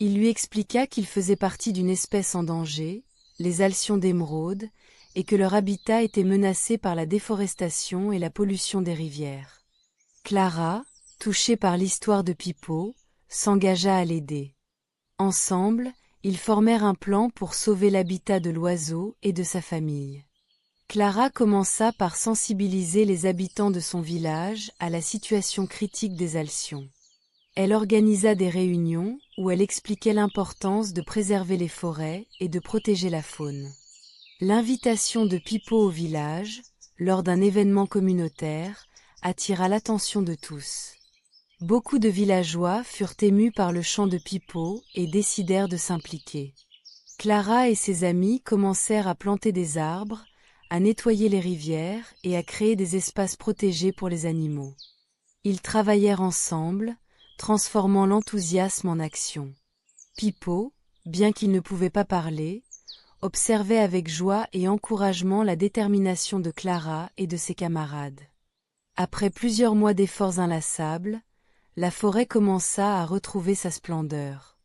Il lui expliqua qu'il faisait partie d'une espèce en danger, les alcyons d'émeraude, et que leur habitat était menacé par la déforestation et la pollution des rivières. Clara, touchée par l'histoire de Pipo, s'engagea à l'aider. Ensemble, ils formèrent un plan pour sauver l'habitat de l'oiseau et de sa famille. Clara commença par sensibiliser les habitants de son village à la situation critique des alcyons. Elle organisa des réunions où elle expliquait l'importance de préserver les forêts et de protéger la faune. L'invitation de Pipo au village, lors d'un événement communautaire, attira l'attention de tous. Beaucoup de villageois furent émus par le chant de Pipo et décidèrent de s'impliquer. Clara et ses amis commencèrent à planter des arbres, à nettoyer les rivières et à créer des espaces protégés pour les animaux. Ils travaillèrent ensemble, transformant l'enthousiasme en action. Pipo, bien qu'il ne pouvait pas parler, observait avec joie et encouragement la détermination de Clara et de ses camarades. Après plusieurs mois d'efforts inlassables, la forêt commença à retrouver sa splendeur.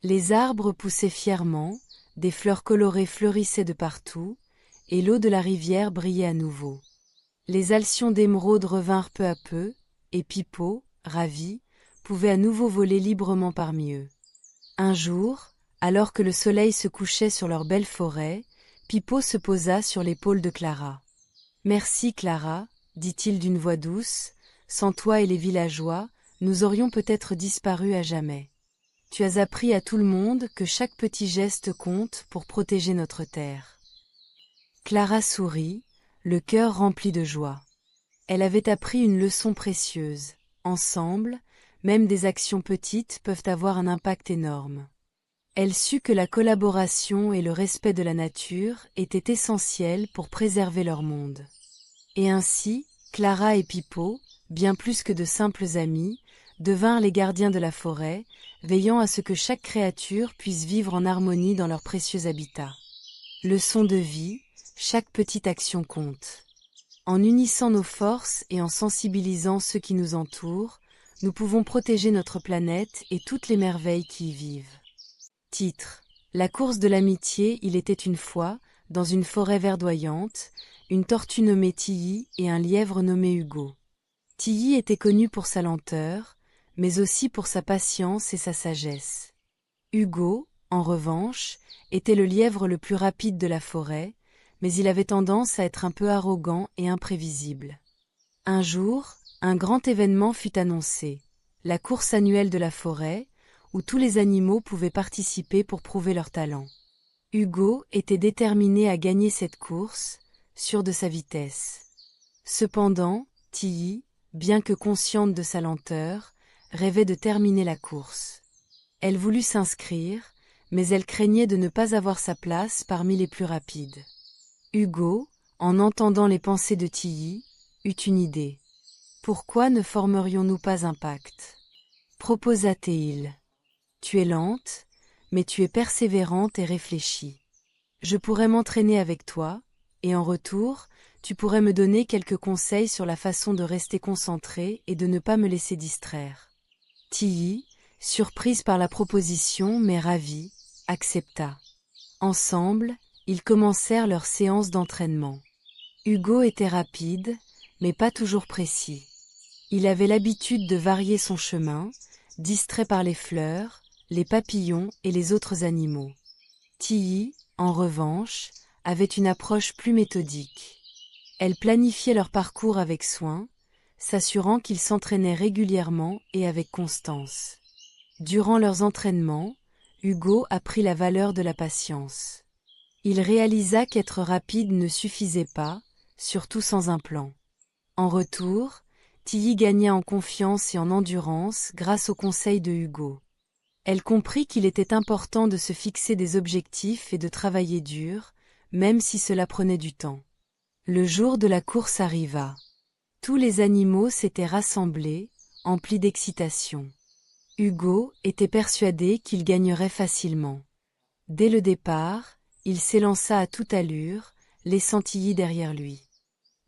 Les arbres poussaient fièrement, des fleurs colorées fleurissaient de partout, et l'eau de la rivière brillait à nouveau. Les alcyons d'émeraude revinrent peu à peu, et Pipo, ravi, pouvait à nouveau voler librement parmi eux. Un jour, alors que le soleil se couchait sur leur belle forêt, Pipo se posa sur l'épaule de Clara. « Merci Clara, » dit-il d'une voix douce, « sans toi et les villageois, nous aurions peut-être disparu à jamais. Tu as appris à tout le monde que chaque petit geste compte pour protéger notre terre. » Clara sourit, le cœur rempli de joie. Elle avait appris une leçon précieuse. Ensemble, même des actions petites peuvent avoir un impact énorme. Elle sut que la collaboration et le respect de la nature étaient essentiels pour préserver leur monde. Et ainsi, Clara et Pipo, bien plus que de simples amis, devinrent les gardiens de la forêt, veillant à ce que chaque créature puisse vivre en harmonie dans leur précieux habitat. Leçon de vie, chaque petite action compte. En unissant nos forces et en sensibilisant ceux qui nous entourent, nous pouvons protéger notre planète et toutes les merveilles qui y vivent. Titre: La course de l'amitié. Il était une fois, dans une forêt verdoyante, une tortue nommée Tilly et un lièvre nommé Hugo. Tilly était connu pour sa lenteur, mais aussi pour sa patience et sa sagesse. Hugo, en revanche, était le lièvre le plus rapide de la forêt, mais il avait tendance à être un peu arrogant et imprévisible. Un jour, un grand événement fut annoncé, la course annuelle de la forêt, où tous les animaux pouvaient participer pour prouver leur talent. Hugo était déterminé à gagner cette course, sûr de sa vitesse. Cependant, Tilly, bien que consciente de sa lenteur, rêvait de terminer la course. Elle voulut s'inscrire, mais elle craignait de ne pas avoir sa place parmi les plus rapides. Hugo, en entendant les pensées de Tilly, eut une idée. « Pourquoi ne formerions-nous pas un pacte ?» proposa-t-il. « Tu es lente, mais tu es persévérante et réfléchie. Je pourrais m'entraîner avec toi, et en retour, tu pourrais me donner quelques conseils sur la façon de rester concentrée et de ne pas me laisser distraire. » Tilly, surprise par la proposition mais ravie, accepta. Ensemble, ils commencèrent leur séance d'entraînement. Hugo était rapide, mais pas toujours précis. Il avait l'habitude de varier son chemin, distrait par les fleurs, les papillons et les autres animaux. Tilly, en revanche, avait une approche plus méthodique. Elle planifiait leur parcours avec soin, s'assurant qu'ils s'entraînaient régulièrement et avec constance. Durant leurs entraînements, Hugo apprit la valeur de la patience. Il réalisa qu'être rapide ne suffisait pas, surtout sans un plan. En retour, Tilly gagna en confiance et en endurance grâce aux conseils de Hugo. Elle comprit qu'il était important de se fixer des objectifs et de travailler dur, même si cela prenait du temps. Le jour de la course arriva. Tous les animaux s'étaient rassemblés, emplis d'excitation. Hugo était persuadé qu'il gagnerait facilement. Dès le départ, il s'élança à toute allure, laissant Tilly derrière lui.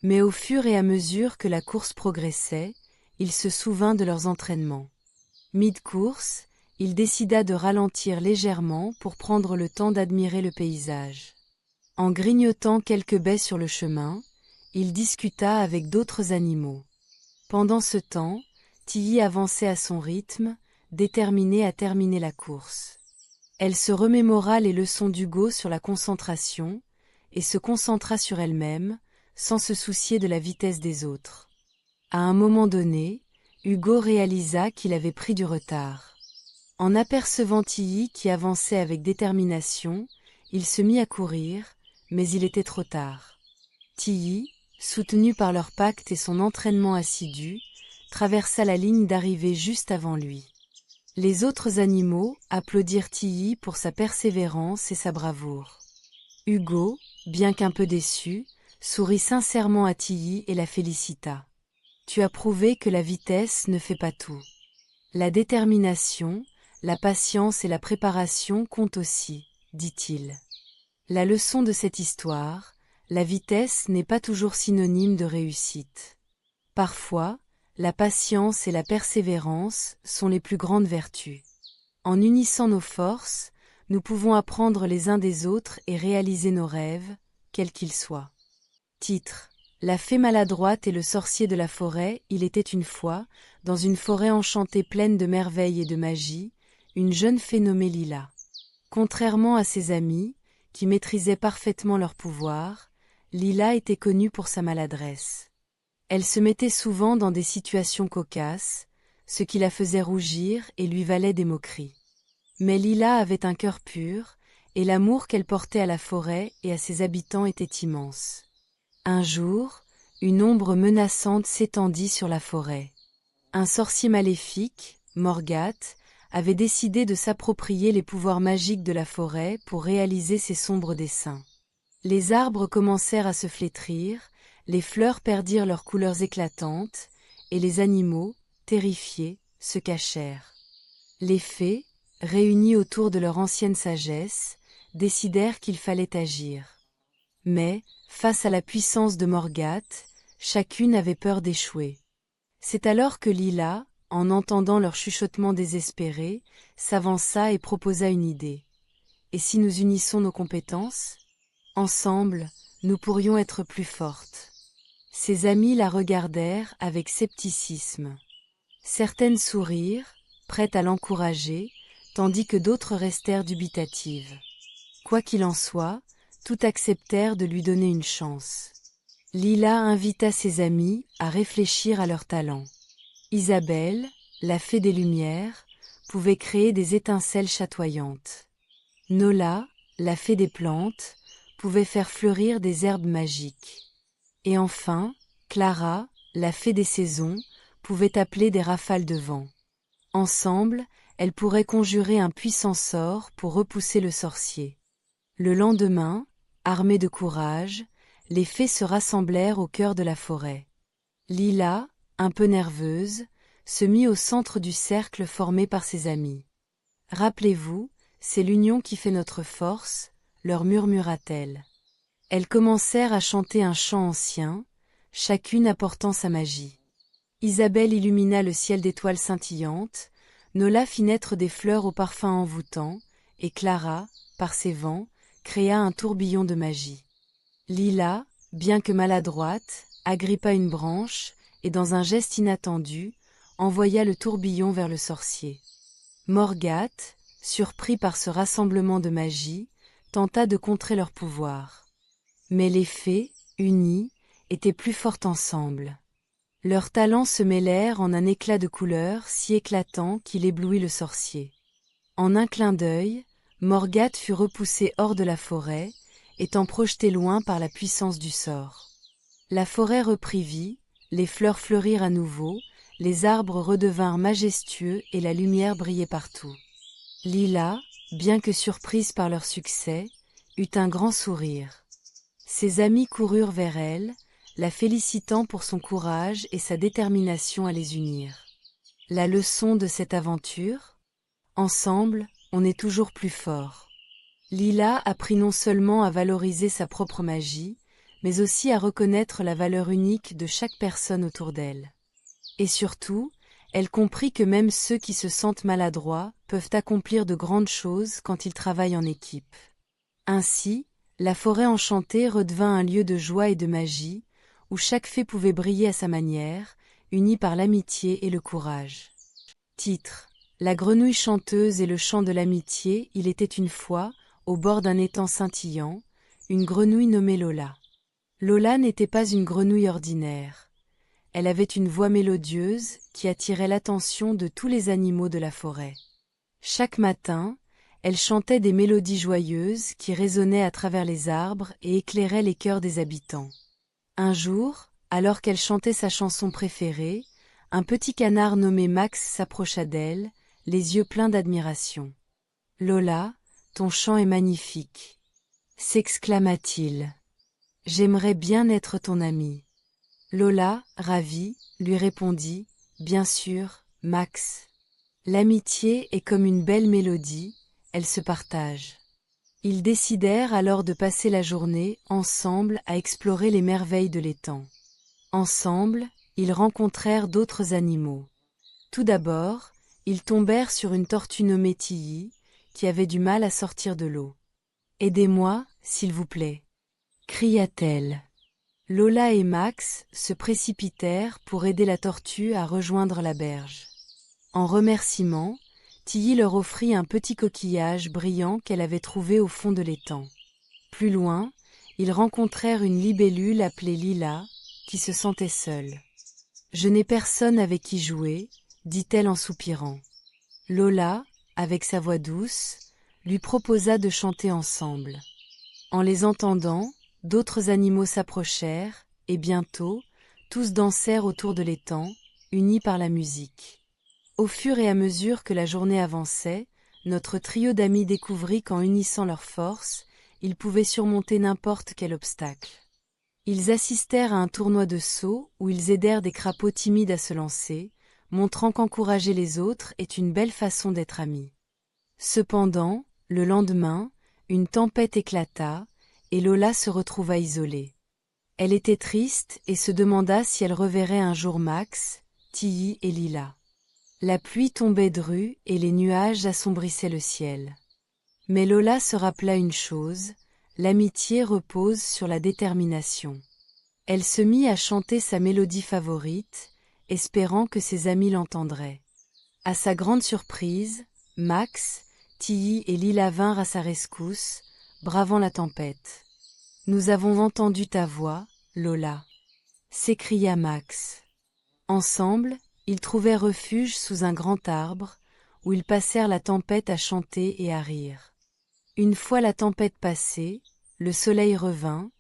Mais au fur et à mesure que la course progressait, il se souvint de leurs entraînements. Mid-course, il décida de ralentir légèrement pour prendre le temps d'admirer le paysage. En grignotant quelques baies sur le chemin, il discuta avec d'autres animaux. Pendant ce temps, Tilly avançait à son rythme, déterminée à terminer la course. Elle se remémora les leçons d'Hugo sur la concentration et se concentra sur elle-même, sans se soucier de la vitesse des autres. À un moment donné, Hugo réalisa qu'il avait pris du retard. En apercevant Tilly qui avançait avec détermination, il se mit à courir, mais il était trop tard. Tilly, soutenue par leur pacte et son entraînement assidu, traversa la ligne d'arrivée juste avant lui. Les autres animaux applaudirent Tilly pour sa persévérance et sa bravoure. Hugo, bien qu'un peu déçu, sourit sincèrement à Tilly et la félicita. « Tu as prouvé que la vitesse ne fait pas tout. La détermination, la patience et la préparation comptent aussi, » dit-il. La leçon de cette histoire, la vitesse n'est pas toujours synonyme de réussite. Parfois, la patience et la persévérance sont les plus grandes vertus. En unissant nos forces, nous pouvons apprendre les uns des autres et réaliser nos rêves, quels qu'ils soient. Titre: La fée maladroite et le sorcier de la forêt. Il était une fois, dans une forêt enchantée pleine de merveilles et de magie, une jeune fée nommée Lila. Contrairement à ses amis, qui maîtrisaient parfaitement leur pouvoir, Lila était connue pour sa maladresse. Elle se mettait souvent dans des situations cocasses, ce qui la faisait rougir et lui valait des moqueries. Mais Lila avait un cœur pur, et l'amour qu'elle portait à la forêt et à ses habitants était immense. Un jour, une ombre menaçante s'étendit sur la forêt. Un sorcier maléfique, Morgoth, avait décidé de s'approprier les pouvoirs magiques de la forêt pour réaliser ses sombres desseins. Les arbres commencèrent à se flétrir, les fleurs perdirent leurs couleurs éclatantes, et les animaux, terrifiés, se cachèrent. Les fées, réunies autour de leur ancienne sagesse, décidèrent qu'il fallait agir. Mais, face à la puissance de Morgoth, chacune avait peur d'échouer. C'est alors que Lila, en entendant leur chuchotement désespéré, s'avança et proposa une idée. « Et si nous unissons nos compétences ? Ensemble, nous pourrions être plus fortes. » Ses amis la regardèrent avec scepticisme. Certaines sourirent, prêtes à l'encourager, tandis que d'autres restèrent dubitatives. Quoi qu'il en soit, toutes acceptèrent de lui donner une chance. Lila invita ses amis à réfléchir à leurs talents. Isabelle, la fée des Lumières, pouvait créer des étincelles chatoyantes. Nola, la fée des plantes, pouvait faire fleurir des herbes magiques. Et enfin, Clara, la fée des saisons, pouvait appeler des rafales de vent. Ensemble, elles pourraient conjurer un puissant sort pour repousser le sorcier. Le lendemain, armées de courage, les fées se rassemblèrent au cœur de la forêt. Lila, un peu nerveuse, se mit au centre du cercle formé par ses amis. « Rappelez-vous, c'est l'union qui fait notre force », leur murmura-t-elle. Elles commencèrent à chanter un chant ancien, chacune apportant sa magie. Isabelle illumina le ciel d'étoiles scintillantes, Nola fit naître des fleurs au parfum envoûtant, et Clara, par ses vents, créa un tourbillon de magie. Lila, bien que maladroite, agrippa une branche, et dans un geste inattendu, envoya le tourbillon vers le sorcier. Morgate, surpris par ce rassemblement de magie, tenta de contrer leur pouvoir. Mais les fées, unies, étaient plus fortes ensemble. Leurs talents se mêlèrent en un éclat de couleurs si éclatant qu'il éblouit le sorcier. En un clin d'œil, Morgate fut repoussée hors de la forêt, étant projetée loin par la puissance du sort. La forêt reprit vie, les fleurs fleurirent à nouveau, les arbres redevinrent majestueux et la lumière brillait partout. Lila, bien que surprise par leur succès, eut un grand sourire. Ses amis coururent vers elle, la félicitant pour son courage et sa détermination à les unir. La leçon de cette aventure ? Ensemble, on est toujours plus fort. Lila apprit non seulement à valoriser sa propre magie, mais aussi à reconnaître la valeur unique de chaque personne autour d'elle. Et surtout, elle comprit que même ceux qui se sentent maladroits peuvent accomplir de grandes choses quand ils travaillent en équipe. Ainsi, la forêt enchantée redevint un lieu de joie et de magie, où chaque fée pouvait briller à sa manière, unie par l'amitié et le courage. Titre : La grenouille chanteuse et le chant de l'amitié. Il était une fois, au bord d'un étang scintillant, une grenouille nommée Lola. Lola n'était pas une grenouille ordinaire. Elle avait une voix mélodieuse qui attirait l'attention de tous les animaux de la forêt. Chaque matin, elle chantait des mélodies joyeuses qui résonnaient à travers les arbres et éclairaient les cœurs des habitants. Un jour, alors qu'elle chantait sa chanson préférée, un petit canard nommé Max s'approcha d'elle, les yeux pleins d'admiration. « Lola, ton chant est magnifique !» s'exclama-t-il. « J'aimerais bien être ton amie. » Lola, ravie, lui répondit « Bien sûr, Max. L'amitié est comme une belle mélodie, elle se partage. » Ils décidèrent alors de passer la journée ensemble à explorer les merveilles de l'étang. Ensemble, ils rencontrèrent d'autres animaux. Tout d'abord, ils tombèrent sur une tortue nommée Tilly, qui avait du mal à sortir de l'eau. « Aidez-moi, s'il vous plaît !» cria-t-elle. Lola et Max se précipitèrent pour aider la tortue à rejoindre la berge. En remerciement, Tilly leur offrit un petit coquillage brillant qu'elle avait trouvé au fond de l'étang. Plus loin, ils rencontrèrent une libellule appelée Lila, qui se sentait seule. « Je n'ai personne avec qui jouer, » dit-elle en soupirant. Lola, avec sa voix douce, lui proposa de chanter ensemble. En les entendant, d'autres animaux s'approchèrent, et bientôt, tous dansèrent autour de l'étang, unis par la musique. Au fur et à mesure que la journée avançait, notre trio d'amis découvrit qu'en unissant leurs forces, ils pouvaient surmonter n'importe quel obstacle. Ils assistèrent à un tournoi de saut où ils aidèrent des crapauds timides à se lancer, montrant qu'encourager les autres est une belle façon d'être amis. Cependant, le lendemain, une tempête éclata, et Lola se retrouva isolée. Elle était triste et se demanda si elle reverrait un jour Max, Tilly et Lila. La pluie tombait drue et les nuages assombrissaient le ciel. Mais Lola se rappela une chose, l'amitié repose sur la détermination. Elle se mit à chanter sa mélodie favorite, espérant que ses amis l'entendraient. À sa grande surprise, Max, Tilly et Lila vinrent à sa rescousse, bravant la tempête. « Nous avons entendu ta voix, Lola !» s'écria Max. Ensemble, ils trouvèrent refuge sous un grand arbre, où ils passèrent la tempête à chanter et à rire. Une fois la tempête passée, le soleil revint,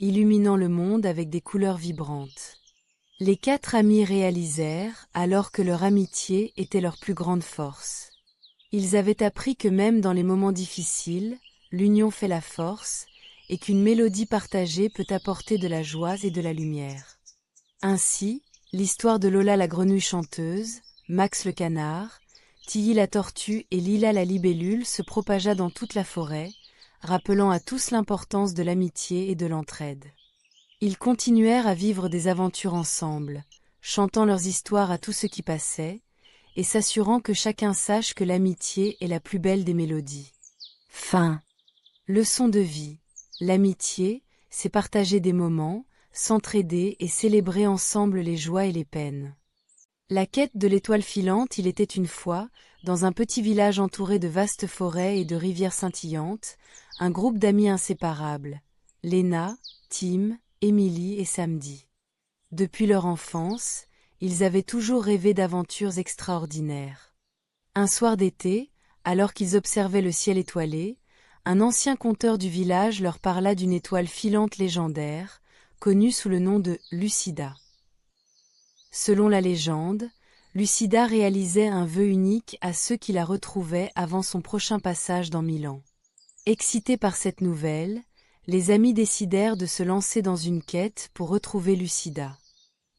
illuminant le monde avec des couleurs vibrantes. Les 4 amis réalisèrent alors que leur amitié était leur plus grande force. Ils avaient appris que même dans les moments difficiles, l'union fait la force, et qu'une mélodie partagée peut apporter de la joie et de la lumière. Ainsi, l'histoire de Lola la grenouille chanteuse, Max le canard, Tilly la tortue et Lila la libellule se propagea dans toute la forêt, rappelant à tous l'importance de l'amitié et de l'entraide. Ils continuèrent à vivre des aventures ensemble, chantant leurs histoires à tout ce qui passait, et s'assurant que chacun sache que l'amitié est la plus belle des mélodies. Fin. Leçon de vie. L'amitié, c'est partager des moments, s'entraider et célébrer ensemble les joies et les peines. La quête de l'étoile filante. Il était une fois, dans un petit village entouré de vastes forêts et de rivières scintillantes, un groupe d'amis inséparables, Léna, Tim, Émilie et Samedi. Depuis leur enfance, ils avaient toujours rêvé d'aventures extraordinaires. Un soir d'été, alors qu'ils observaient le ciel étoilé, un ancien conteur du village leur parla d'une étoile filante légendaire, connue sous le nom de Lucida. Selon la légende, Lucida réalisait un vœu unique à ceux qui la retrouvaient avant son prochain passage dans Milan. Excités par cette nouvelle, les amis décidèrent de se lancer dans une quête pour retrouver Lucida.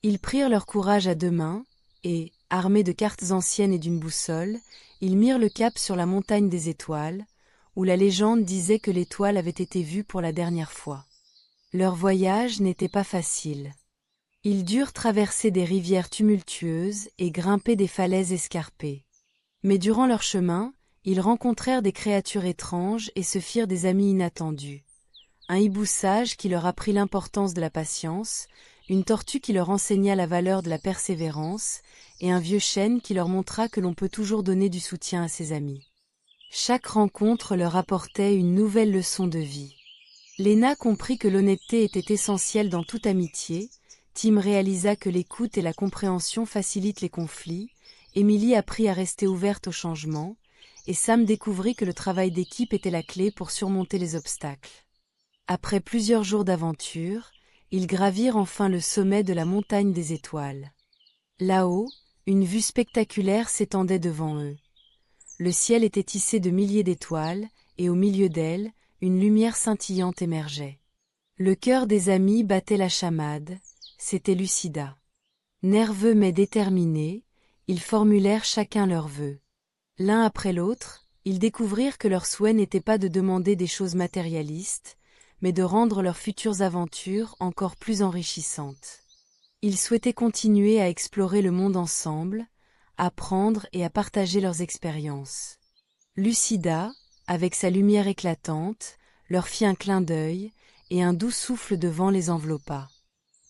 Ils prirent leur courage à 2 mains, et, armés de cartes anciennes et d'une boussole, ils mirent le cap sur la montagne des étoiles, où la légende disait que l'étoile avait été vue pour la dernière fois. Leur voyage n'était pas facile. Ils durent traverser des rivières tumultueuses et grimper des falaises escarpées. Mais durant leur chemin, ils rencontrèrent des créatures étranges et se firent des amis inattendus. Un hibou sage qui leur apprit l'importance de la patience, une tortue qui leur enseigna la valeur de la persévérance, et un vieux chêne qui leur montra que l'on peut toujours donner du soutien à ses amis. Chaque rencontre leur apportait une nouvelle leçon de vie. Léna comprit que l'honnêteté était essentielle dans toute amitié, Tim réalisa que l'écoute et la compréhension facilitent les conflits, Émilie apprit à rester ouverte au changement, et Sam découvrit que le travail d'équipe était la clé pour surmonter les obstacles. Après plusieurs jours d'aventure, ils gravirent enfin le sommet de la montagne des étoiles. Là-haut, une vue spectaculaire s'étendait devant eux. Le ciel était tissé de milliers d'étoiles, et au milieu d'elles, une lumière scintillante émergeait. Le cœur des amis battait la chamade, c'était Lucida. Nerveux mais déterminés, ils formulèrent chacun leurs vœux. L'un après l'autre, ils découvrirent que leur souhait n'était pas de demander des choses matérialistes, mais de rendre leurs futures aventures encore plus enrichissantes. Ils souhaitaient continuer à explorer le monde ensemble, à apprendre et à partager leurs expériences. Lucida, avec sa lumière éclatante, leur fit un clin d'œil, et un doux souffle de vent les enveloppa.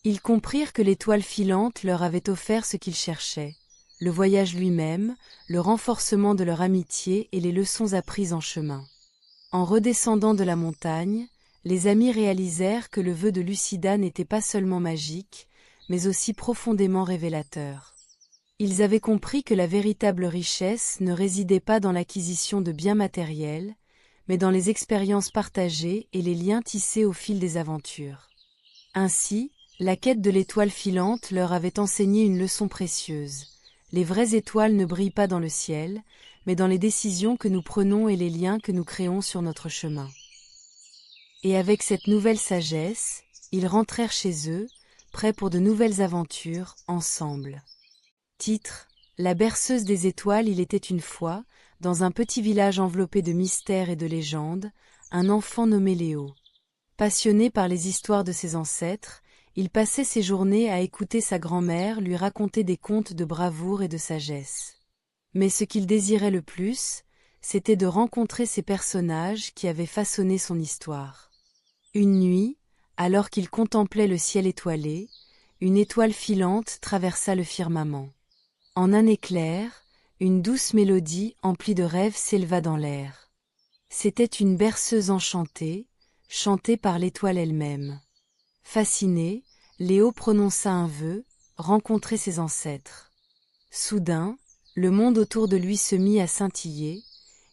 Ils comprirent que l'étoile filante leur avait offert ce qu'ils cherchaient, le voyage lui-même, le renforcement de leur amitié et les leçons apprises en chemin. En redescendant de la montagne, les amis réalisèrent que le vœu de Lucida n'était pas seulement magique, mais aussi profondément révélateur. Ils avaient compris que la véritable richesse ne résidait pas dans l'acquisition de biens matériels, mais dans les expériences partagées et les liens tissés au fil des aventures. Ainsi, la quête de l'étoile filante leur avait enseigné une leçon précieuse. Les vraies étoiles ne brillent pas dans le ciel, mais dans les décisions que nous prenons et les liens que nous créons sur notre chemin. Et avec cette nouvelle sagesse, ils rentrèrent chez eux, prêts pour de nouvelles aventures, ensemble. Titre : La berceuse des étoiles. Il était une fois, dans un petit village enveloppé de mystères et de légendes, un enfant nommé Léo. Passionné par les histoires de ses ancêtres, il passait ses journées à écouter sa grand-mère lui raconter des contes de bravoure et de sagesse. Mais ce qu'il désirait le plus, c'était de rencontrer ces personnages qui avaient façonné son histoire. Une nuit, alors qu'il contemplait le ciel étoilé, une étoile filante traversa le firmament. En un éclair, une douce mélodie emplie de rêves s'éleva dans l'air. C'était une berceuse enchantée, chantée par l'étoile elle-même. Fasciné, Léo prononça un vœu, rencontrer ses ancêtres. Soudain, le monde autour de lui se mit à scintiller,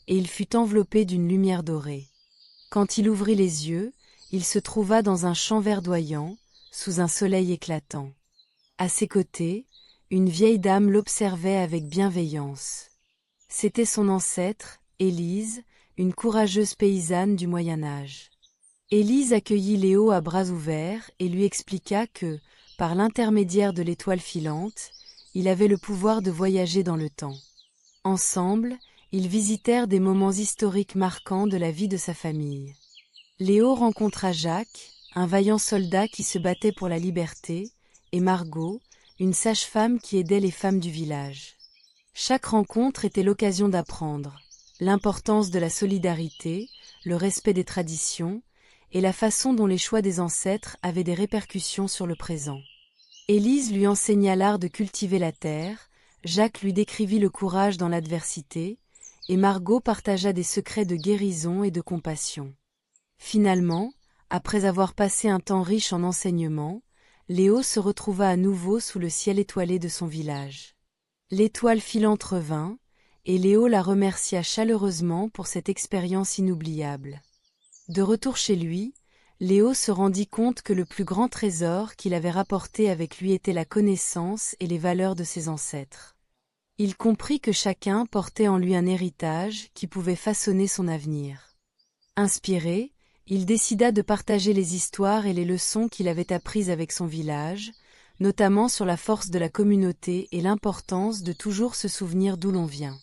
et il fut enveloppé d'une lumière dorée. Quand il ouvrit les yeux, il se trouva dans un champ verdoyant, sous un soleil éclatant. À ses côtés, une vieille dame l'observait avec bienveillance. C'était son ancêtre, Élise, une courageuse paysanne du Moyen Âge. Élise accueillit Léo à bras ouverts et lui expliqua que, par l'intermédiaire de l'étoile filante, il avait le pouvoir de voyager dans le temps. Ensemble, ils visitèrent des moments historiques marquants de la vie de sa famille. Léo rencontra Jacques, un vaillant soldat qui se battait pour la liberté, et Margot, une sage-femme qui aidait les femmes du village. Chaque rencontre était l'occasion d'apprendre l'importance de la solidarité, le respect des traditions, et la façon dont les choix des ancêtres avaient des répercussions sur le présent. Élise lui enseigna l'art de cultiver la terre, Jacques lui décrivit le courage dans l'adversité, et Margot partagea des secrets de guérison et de compassion. Finalement, après avoir passé un temps riche en enseignements, Léo se retrouva à nouveau sous le ciel étoilé de son village. L'étoile filante revint, et Léo la remercia chaleureusement pour cette expérience inoubliable. De retour chez lui, Léo se rendit compte que le plus grand trésor qu'il avait rapporté avec lui était la connaissance et les valeurs de ses ancêtres. Il comprit que chacun portait en lui un héritage qui pouvait façonner son avenir. Inspiré, il décida de partager les histoires et les leçons qu'il avait apprises avec son village, notamment sur la force de la communauté et l'importance de toujours se souvenir d'où l'on vient.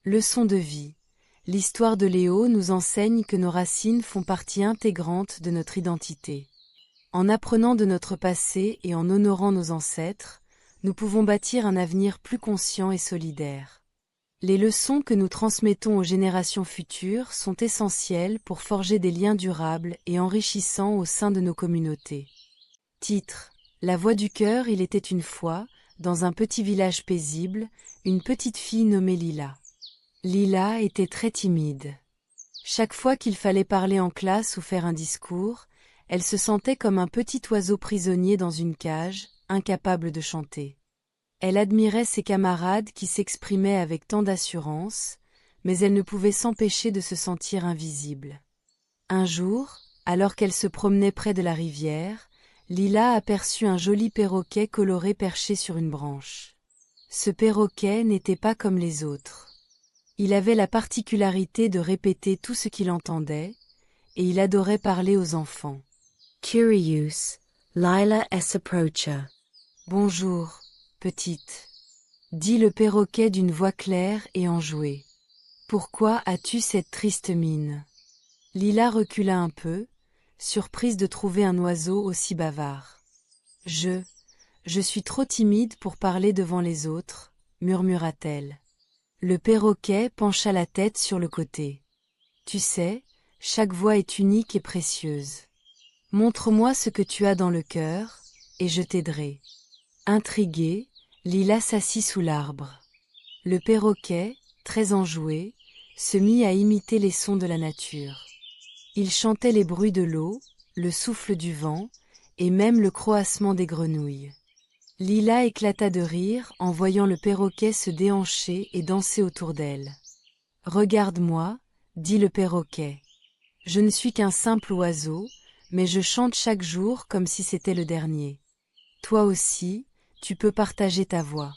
Leçon de vie. L'histoire de Léo nous enseigne que nos racines font partie intégrante de notre identité. En apprenant de notre passé et en honorant nos ancêtres, nous pouvons bâtir un avenir plus conscient et solidaire. Les leçons que nous transmettons aux générations futures sont essentielles pour forger des liens durables et enrichissants au sein de nos communautés. Titre: La voix du cœur. Il était une fois, dans un petit village paisible, une petite fille nommée Lila. Lila était très timide. Chaque fois qu'il fallait parler en classe ou faire un discours, elle se sentait comme un petit oiseau prisonnier dans une cage, incapable de chanter. Elle admirait ses camarades qui s'exprimaient avec tant d'assurance, mais elle ne pouvait s'empêcher de se sentir invisible. Un jour, alors qu'elle se promenait près de la rivière, Lila aperçut un joli perroquet coloré perché sur une branche. Ce perroquet n'était pas comme les autres. Il avait la particularité de répéter tout ce qu'il entendait, et il adorait parler aux enfants. Curious, Lila s'approcha. Bonjour, petite, dit le perroquet d'une voix claire et enjouée. Pourquoi as-tu cette triste mine? Lila recula un peu, surprise de trouver un oiseau aussi bavard. Je suis trop timide pour parler devant les autres, murmura-t-elle. Le perroquet pencha la tête sur le côté. Tu sais, chaque voix est unique et précieuse. Montre-moi ce que tu as dans le cœur, et je t'aiderai. Intriguée, Lila s'assit sous l'arbre. Le perroquet, très enjoué, se mit à imiter les sons de la nature. Il chantait les bruits de l'eau, le souffle du vent, et même le croassement des grenouilles. Lila éclata de rire en voyant le perroquet se déhancher et danser autour d'elle. « Regarde-moi, dit le perroquet. Je ne suis qu'un simple oiseau, mais je chante chaque jour comme si c'était le dernier. Toi aussi, tu peux partager ta voix.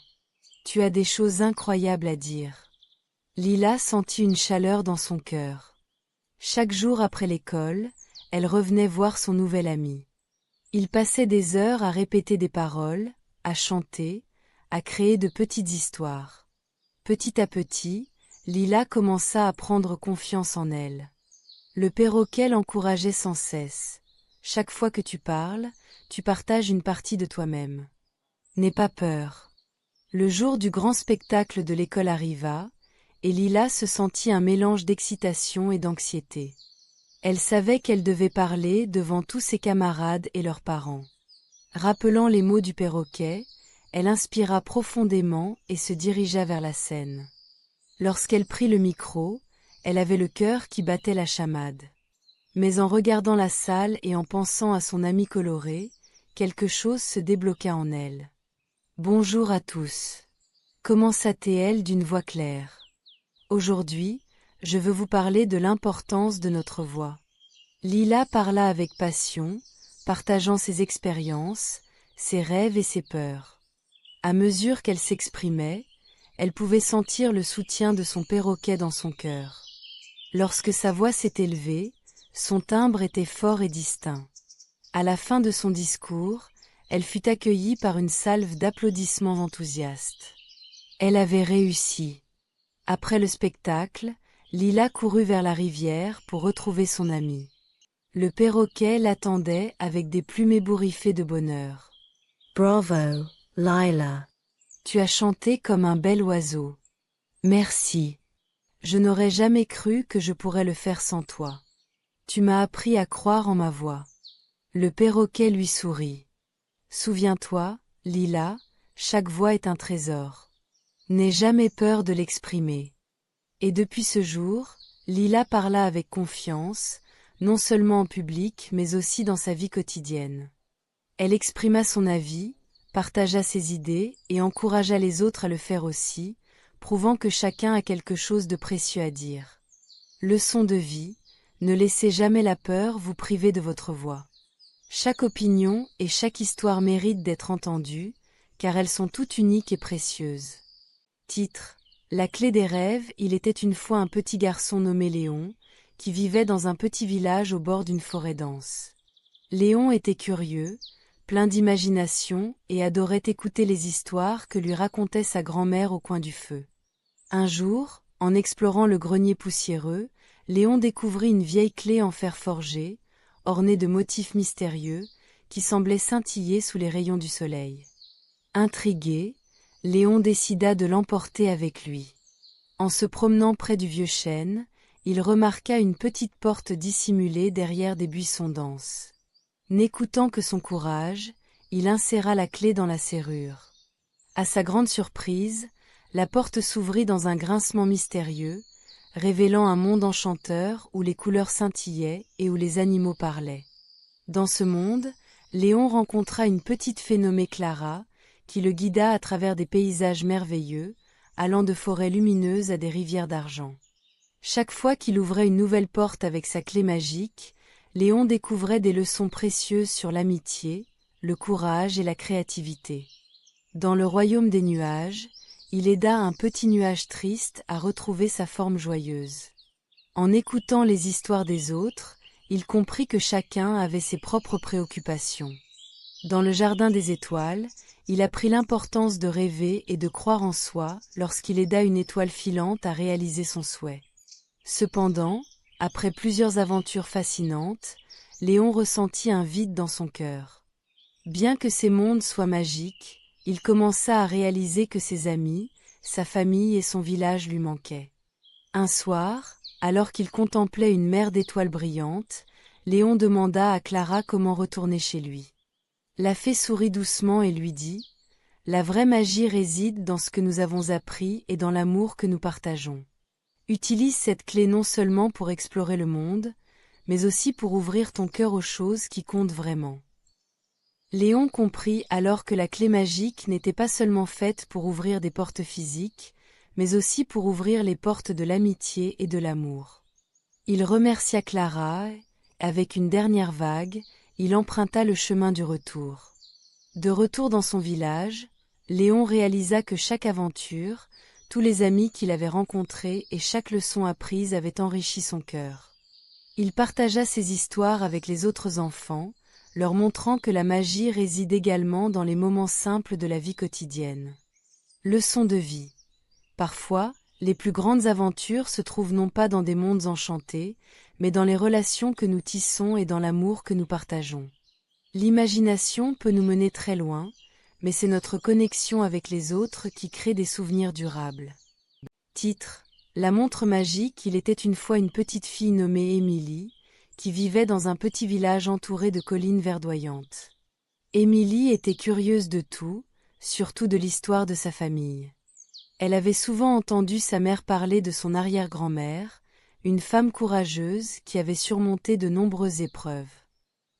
Tu as des choses incroyables à dire. » Lila sentit une chaleur dans son cœur. Chaque jour après l'école, elle revenait voir son nouvel ami. Il passait des heures à répéter des paroles, à chanter, à créer de petites histoires. Petit à petit, Lila commença à prendre confiance en elle. Le perroquet l'encourageait sans cesse. Chaque fois que tu parles, tu partages une partie de toi-même. N'aie pas peur. Le jour du grand spectacle de l'école arriva, et Lila se sentit un mélange d'excitation et d'anxiété. Elle savait qu'elle devait parler devant tous ses camarades et leurs parents. Rappelant les mots du perroquet, elle inspira profondément et se dirigea vers la scène. Lorsqu'elle prit le micro, elle avait le cœur qui battait la chamade. Mais en regardant la salle et en pensant à son ami coloré, quelque chose se débloqua en elle. « Bonjour à tous » commença-t-elle d'une voix claire. « Aujourd'hui, je veux vous parler de l'importance de notre voix. » Lila parla avec passion, partageant ses expériences, ses rêves et ses peurs. À mesure qu'elle s'exprimait, elle pouvait sentir le soutien de son perroquet dans son cœur. Lorsque sa voix s'est élevée, son timbre était fort et distinct. À la fin de son discours, elle fut accueillie par une salve d'applaudissements enthousiastes. Elle avait réussi. Après le spectacle, Lila courut vers la rivière pour retrouver son amie. Le perroquet l'attendait avec des plumes ébouriffées de bonheur. « Bravo, Lila. Tu as chanté comme un bel oiseau. Merci. Je n'aurais jamais cru que je pourrais le faire sans toi. Tu m'as appris à croire en ma voix. » Le perroquet lui sourit. « Souviens-toi, Lila, chaque voix est un trésor. N'aie jamais peur de l'exprimer. » Et depuis ce jour, Lila parla avec confiance, non seulement en public mais aussi dans sa vie quotidienne. Elle exprima son avis, partagea ses idées et encouragea les autres à le faire aussi, prouvant que chacun a quelque chose de précieux à dire. Leçon de vie, ne laissez jamais la peur vous priver de votre voix. Chaque opinion et chaque histoire méritent d'être entendues, car elles sont toutes uniques et précieuses. Titre: La clé des rêves. Il était une fois un petit garçon nommé Léon, qui vivait dans un petit village au bord d'une forêt dense. Léon était curieux, plein d'imagination et adorait écouter les histoires que lui racontait sa grand-mère au coin du feu. Un jour, en explorant le grenier poussiéreux, Léon découvrit une vieille clé en fer forgé, ornée de motifs mystérieux, qui semblait scintiller sous les rayons du soleil. Intrigué, Léon décida de l'emporter avec lui. En se promenant près du vieux chêne, il remarqua une petite porte dissimulée derrière des buissons denses. N'écoutant que son courage, il inséra la clé dans la serrure. À sa grande surprise, la porte s'ouvrit dans un grincement mystérieux, révélant un monde enchanteur où les couleurs scintillaient et où les animaux parlaient. Dans ce monde, Léon rencontra une petite fée nommée Clara, qui le guida à travers des paysages merveilleux, allant de forêts lumineuses à des rivières d'argent. Chaque fois qu'il ouvrait une nouvelle porte avec sa clé magique, Léon découvrait des leçons précieuses sur l'amitié, le courage et la créativité. Dans le royaume des nuages, il aida un petit nuage triste à retrouver sa forme joyeuse. En écoutant les histoires des autres, il comprit que chacun avait ses propres préoccupations. Dans le jardin des étoiles, il apprit l'importance de rêver et de croire en soi lorsqu'il aida une étoile filante à réaliser son souhait. Cependant, après plusieurs aventures fascinantes, Léon ressentit un vide dans son cœur. Bien que ces mondes soient magiques, il commença à réaliser que ses amis, sa famille et son village lui manquaient. Un soir, alors qu'il contemplait une mer d'étoiles brillantes, Léon demanda à Clara comment retourner chez lui. La fée sourit doucement et lui dit : « La vraie magie réside dans ce que nous avons appris et dans l'amour que nous partageons. Utilise cette clé non seulement pour explorer le monde, mais aussi pour ouvrir ton cœur aux choses qui comptent vraiment. » Léon comprit alors que la clé magique n'était pas seulement faite pour ouvrir des portes physiques, mais aussi pour ouvrir les portes de l'amitié et de l'amour. Il remercia Clara et, avec une dernière vague, il emprunta le chemin du retour. De retour dans son village, Léon réalisa que chaque aventure, tous les amis qu'il avait rencontrés et chaque leçon apprise avaient enrichi son cœur. Il partagea ses histoires avec les autres enfants, leur montrant que la magie réside également dans les moments simples de la vie quotidienne. Leçon de vie. Parfois, les plus grandes aventures se trouvent non pas dans des mondes enchantés, mais dans les relations que nous tissons et dans l'amour que nous partageons. L'imagination peut nous mener très loin, mais c'est notre connexion avec les autres qui crée des souvenirs durables. Titre : La montre magique. Il était une fois une petite fille nommée Émilie, qui vivait dans un petit village entouré de collines verdoyantes. Émilie était curieuse de tout, surtout de l'histoire de sa famille. Elle avait souvent entendu sa mère parler de son arrière-grand-mère, une femme courageuse qui avait surmonté de nombreuses épreuves.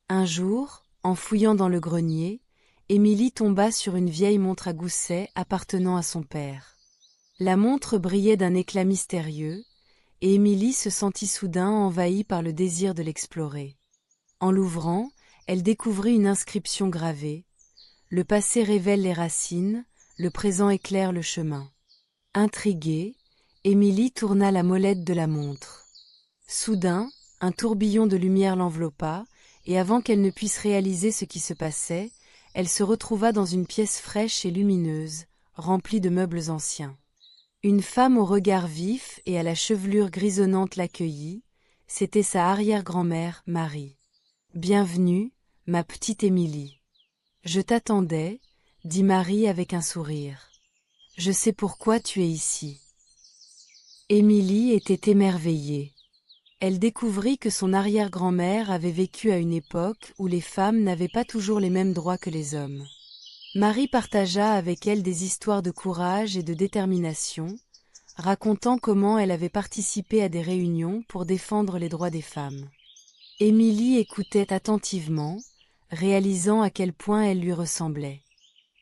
Un jour, en fouillant dans le grenier, Émilie tomba sur une vieille montre à gousset appartenant à son père. La montre brillait d'un éclat mystérieux, et Émilie se sentit soudain envahie par le désir de l'explorer. En l'ouvrant, elle découvrit une inscription gravée : « Le passé révèle les racines, le présent éclaire le chemin. Intriguée, Émilie tourna la molette de la montre. Soudain, un tourbillon de lumière l'enveloppa, et avant qu'elle ne puisse réaliser ce qui se passait, elle se retrouva dans une pièce fraîche et lumineuse, remplie de meubles anciens. Une femme au regard vif et à la chevelure grisonnante l'accueillit, c'était sa arrière-grand-mère, Marie. « Bienvenue, ma petite Émilie. »« Je t'attendais, » dit Marie avec un sourire. « Je sais pourquoi tu es ici. » Émilie était émerveillée. Elle découvrit que son arrière-grand-mère avait vécu à une époque où les femmes n'avaient pas toujours les mêmes droits que les hommes. Marie partagea avec elle des histoires de courage et de détermination, racontant comment elle avait participé à des réunions pour défendre les droits des femmes. Émilie écoutait attentivement, réalisant à quel point elle lui ressemblait.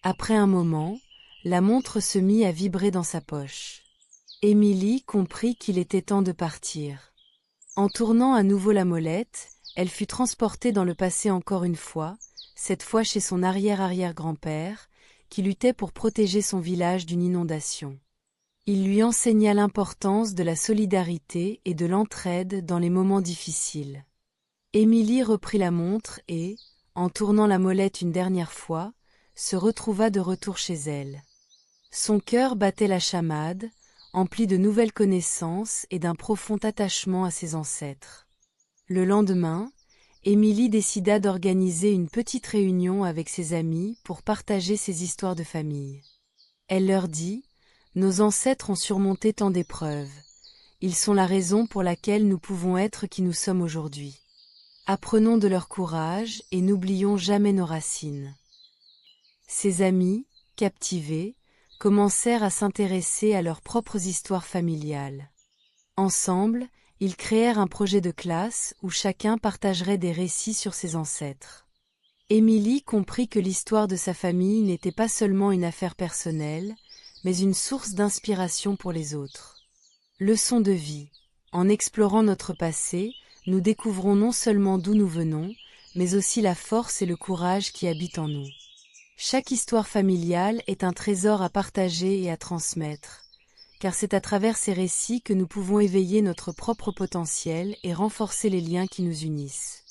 Après un moment, la montre se mit à vibrer dans sa poche. Émilie comprit qu'il était temps de partir. En tournant à nouveau la molette, elle fut transportée dans le passé encore une fois, cette fois chez son arrière-arrière-grand-père, qui luttait pour protéger son village d'une inondation. Il lui enseigna l'importance de la solidarité et de l'entraide dans les moments difficiles. Émilie reprit la montre et, en tournant la molette une dernière fois, se retrouva de retour chez elle. Son cœur battait la chamade, empli de nouvelles connaissances et d'un profond attachement à ses ancêtres. Le lendemain, Émilie décida d'organiser une petite réunion avec ses amis pour partager ses histoires de famille. Elle leur dit : « Nos ancêtres ont surmonté tant d'épreuves. Ils sont la raison pour laquelle nous pouvons être qui nous sommes aujourd'hui. Apprenons de leur courage et n'oublions jamais nos racines. » Ses amis, captivés, commencèrent à s'intéresser à leurs propres histoires familiales. Ensemble, ils créèrent un projet de classe où chacun partagerait des récits sur ses ancêtres. Émilie comprit que l'histoire de sa famille n'était pas seulement une affaire personnelle, mais une source d'inspiration pour les autres. Leçon de vie. En explorant notre passé, nous découvrons non seulement d'où nous venons, mais aussi la force et le courage qui habitent en nous. Chaque histoire familiale est un trésor à partager et à transmettre, car c'est à travers ces récits que nous pouvons éveiller notre propre potentiel et renforcer les liens qui nous unissent.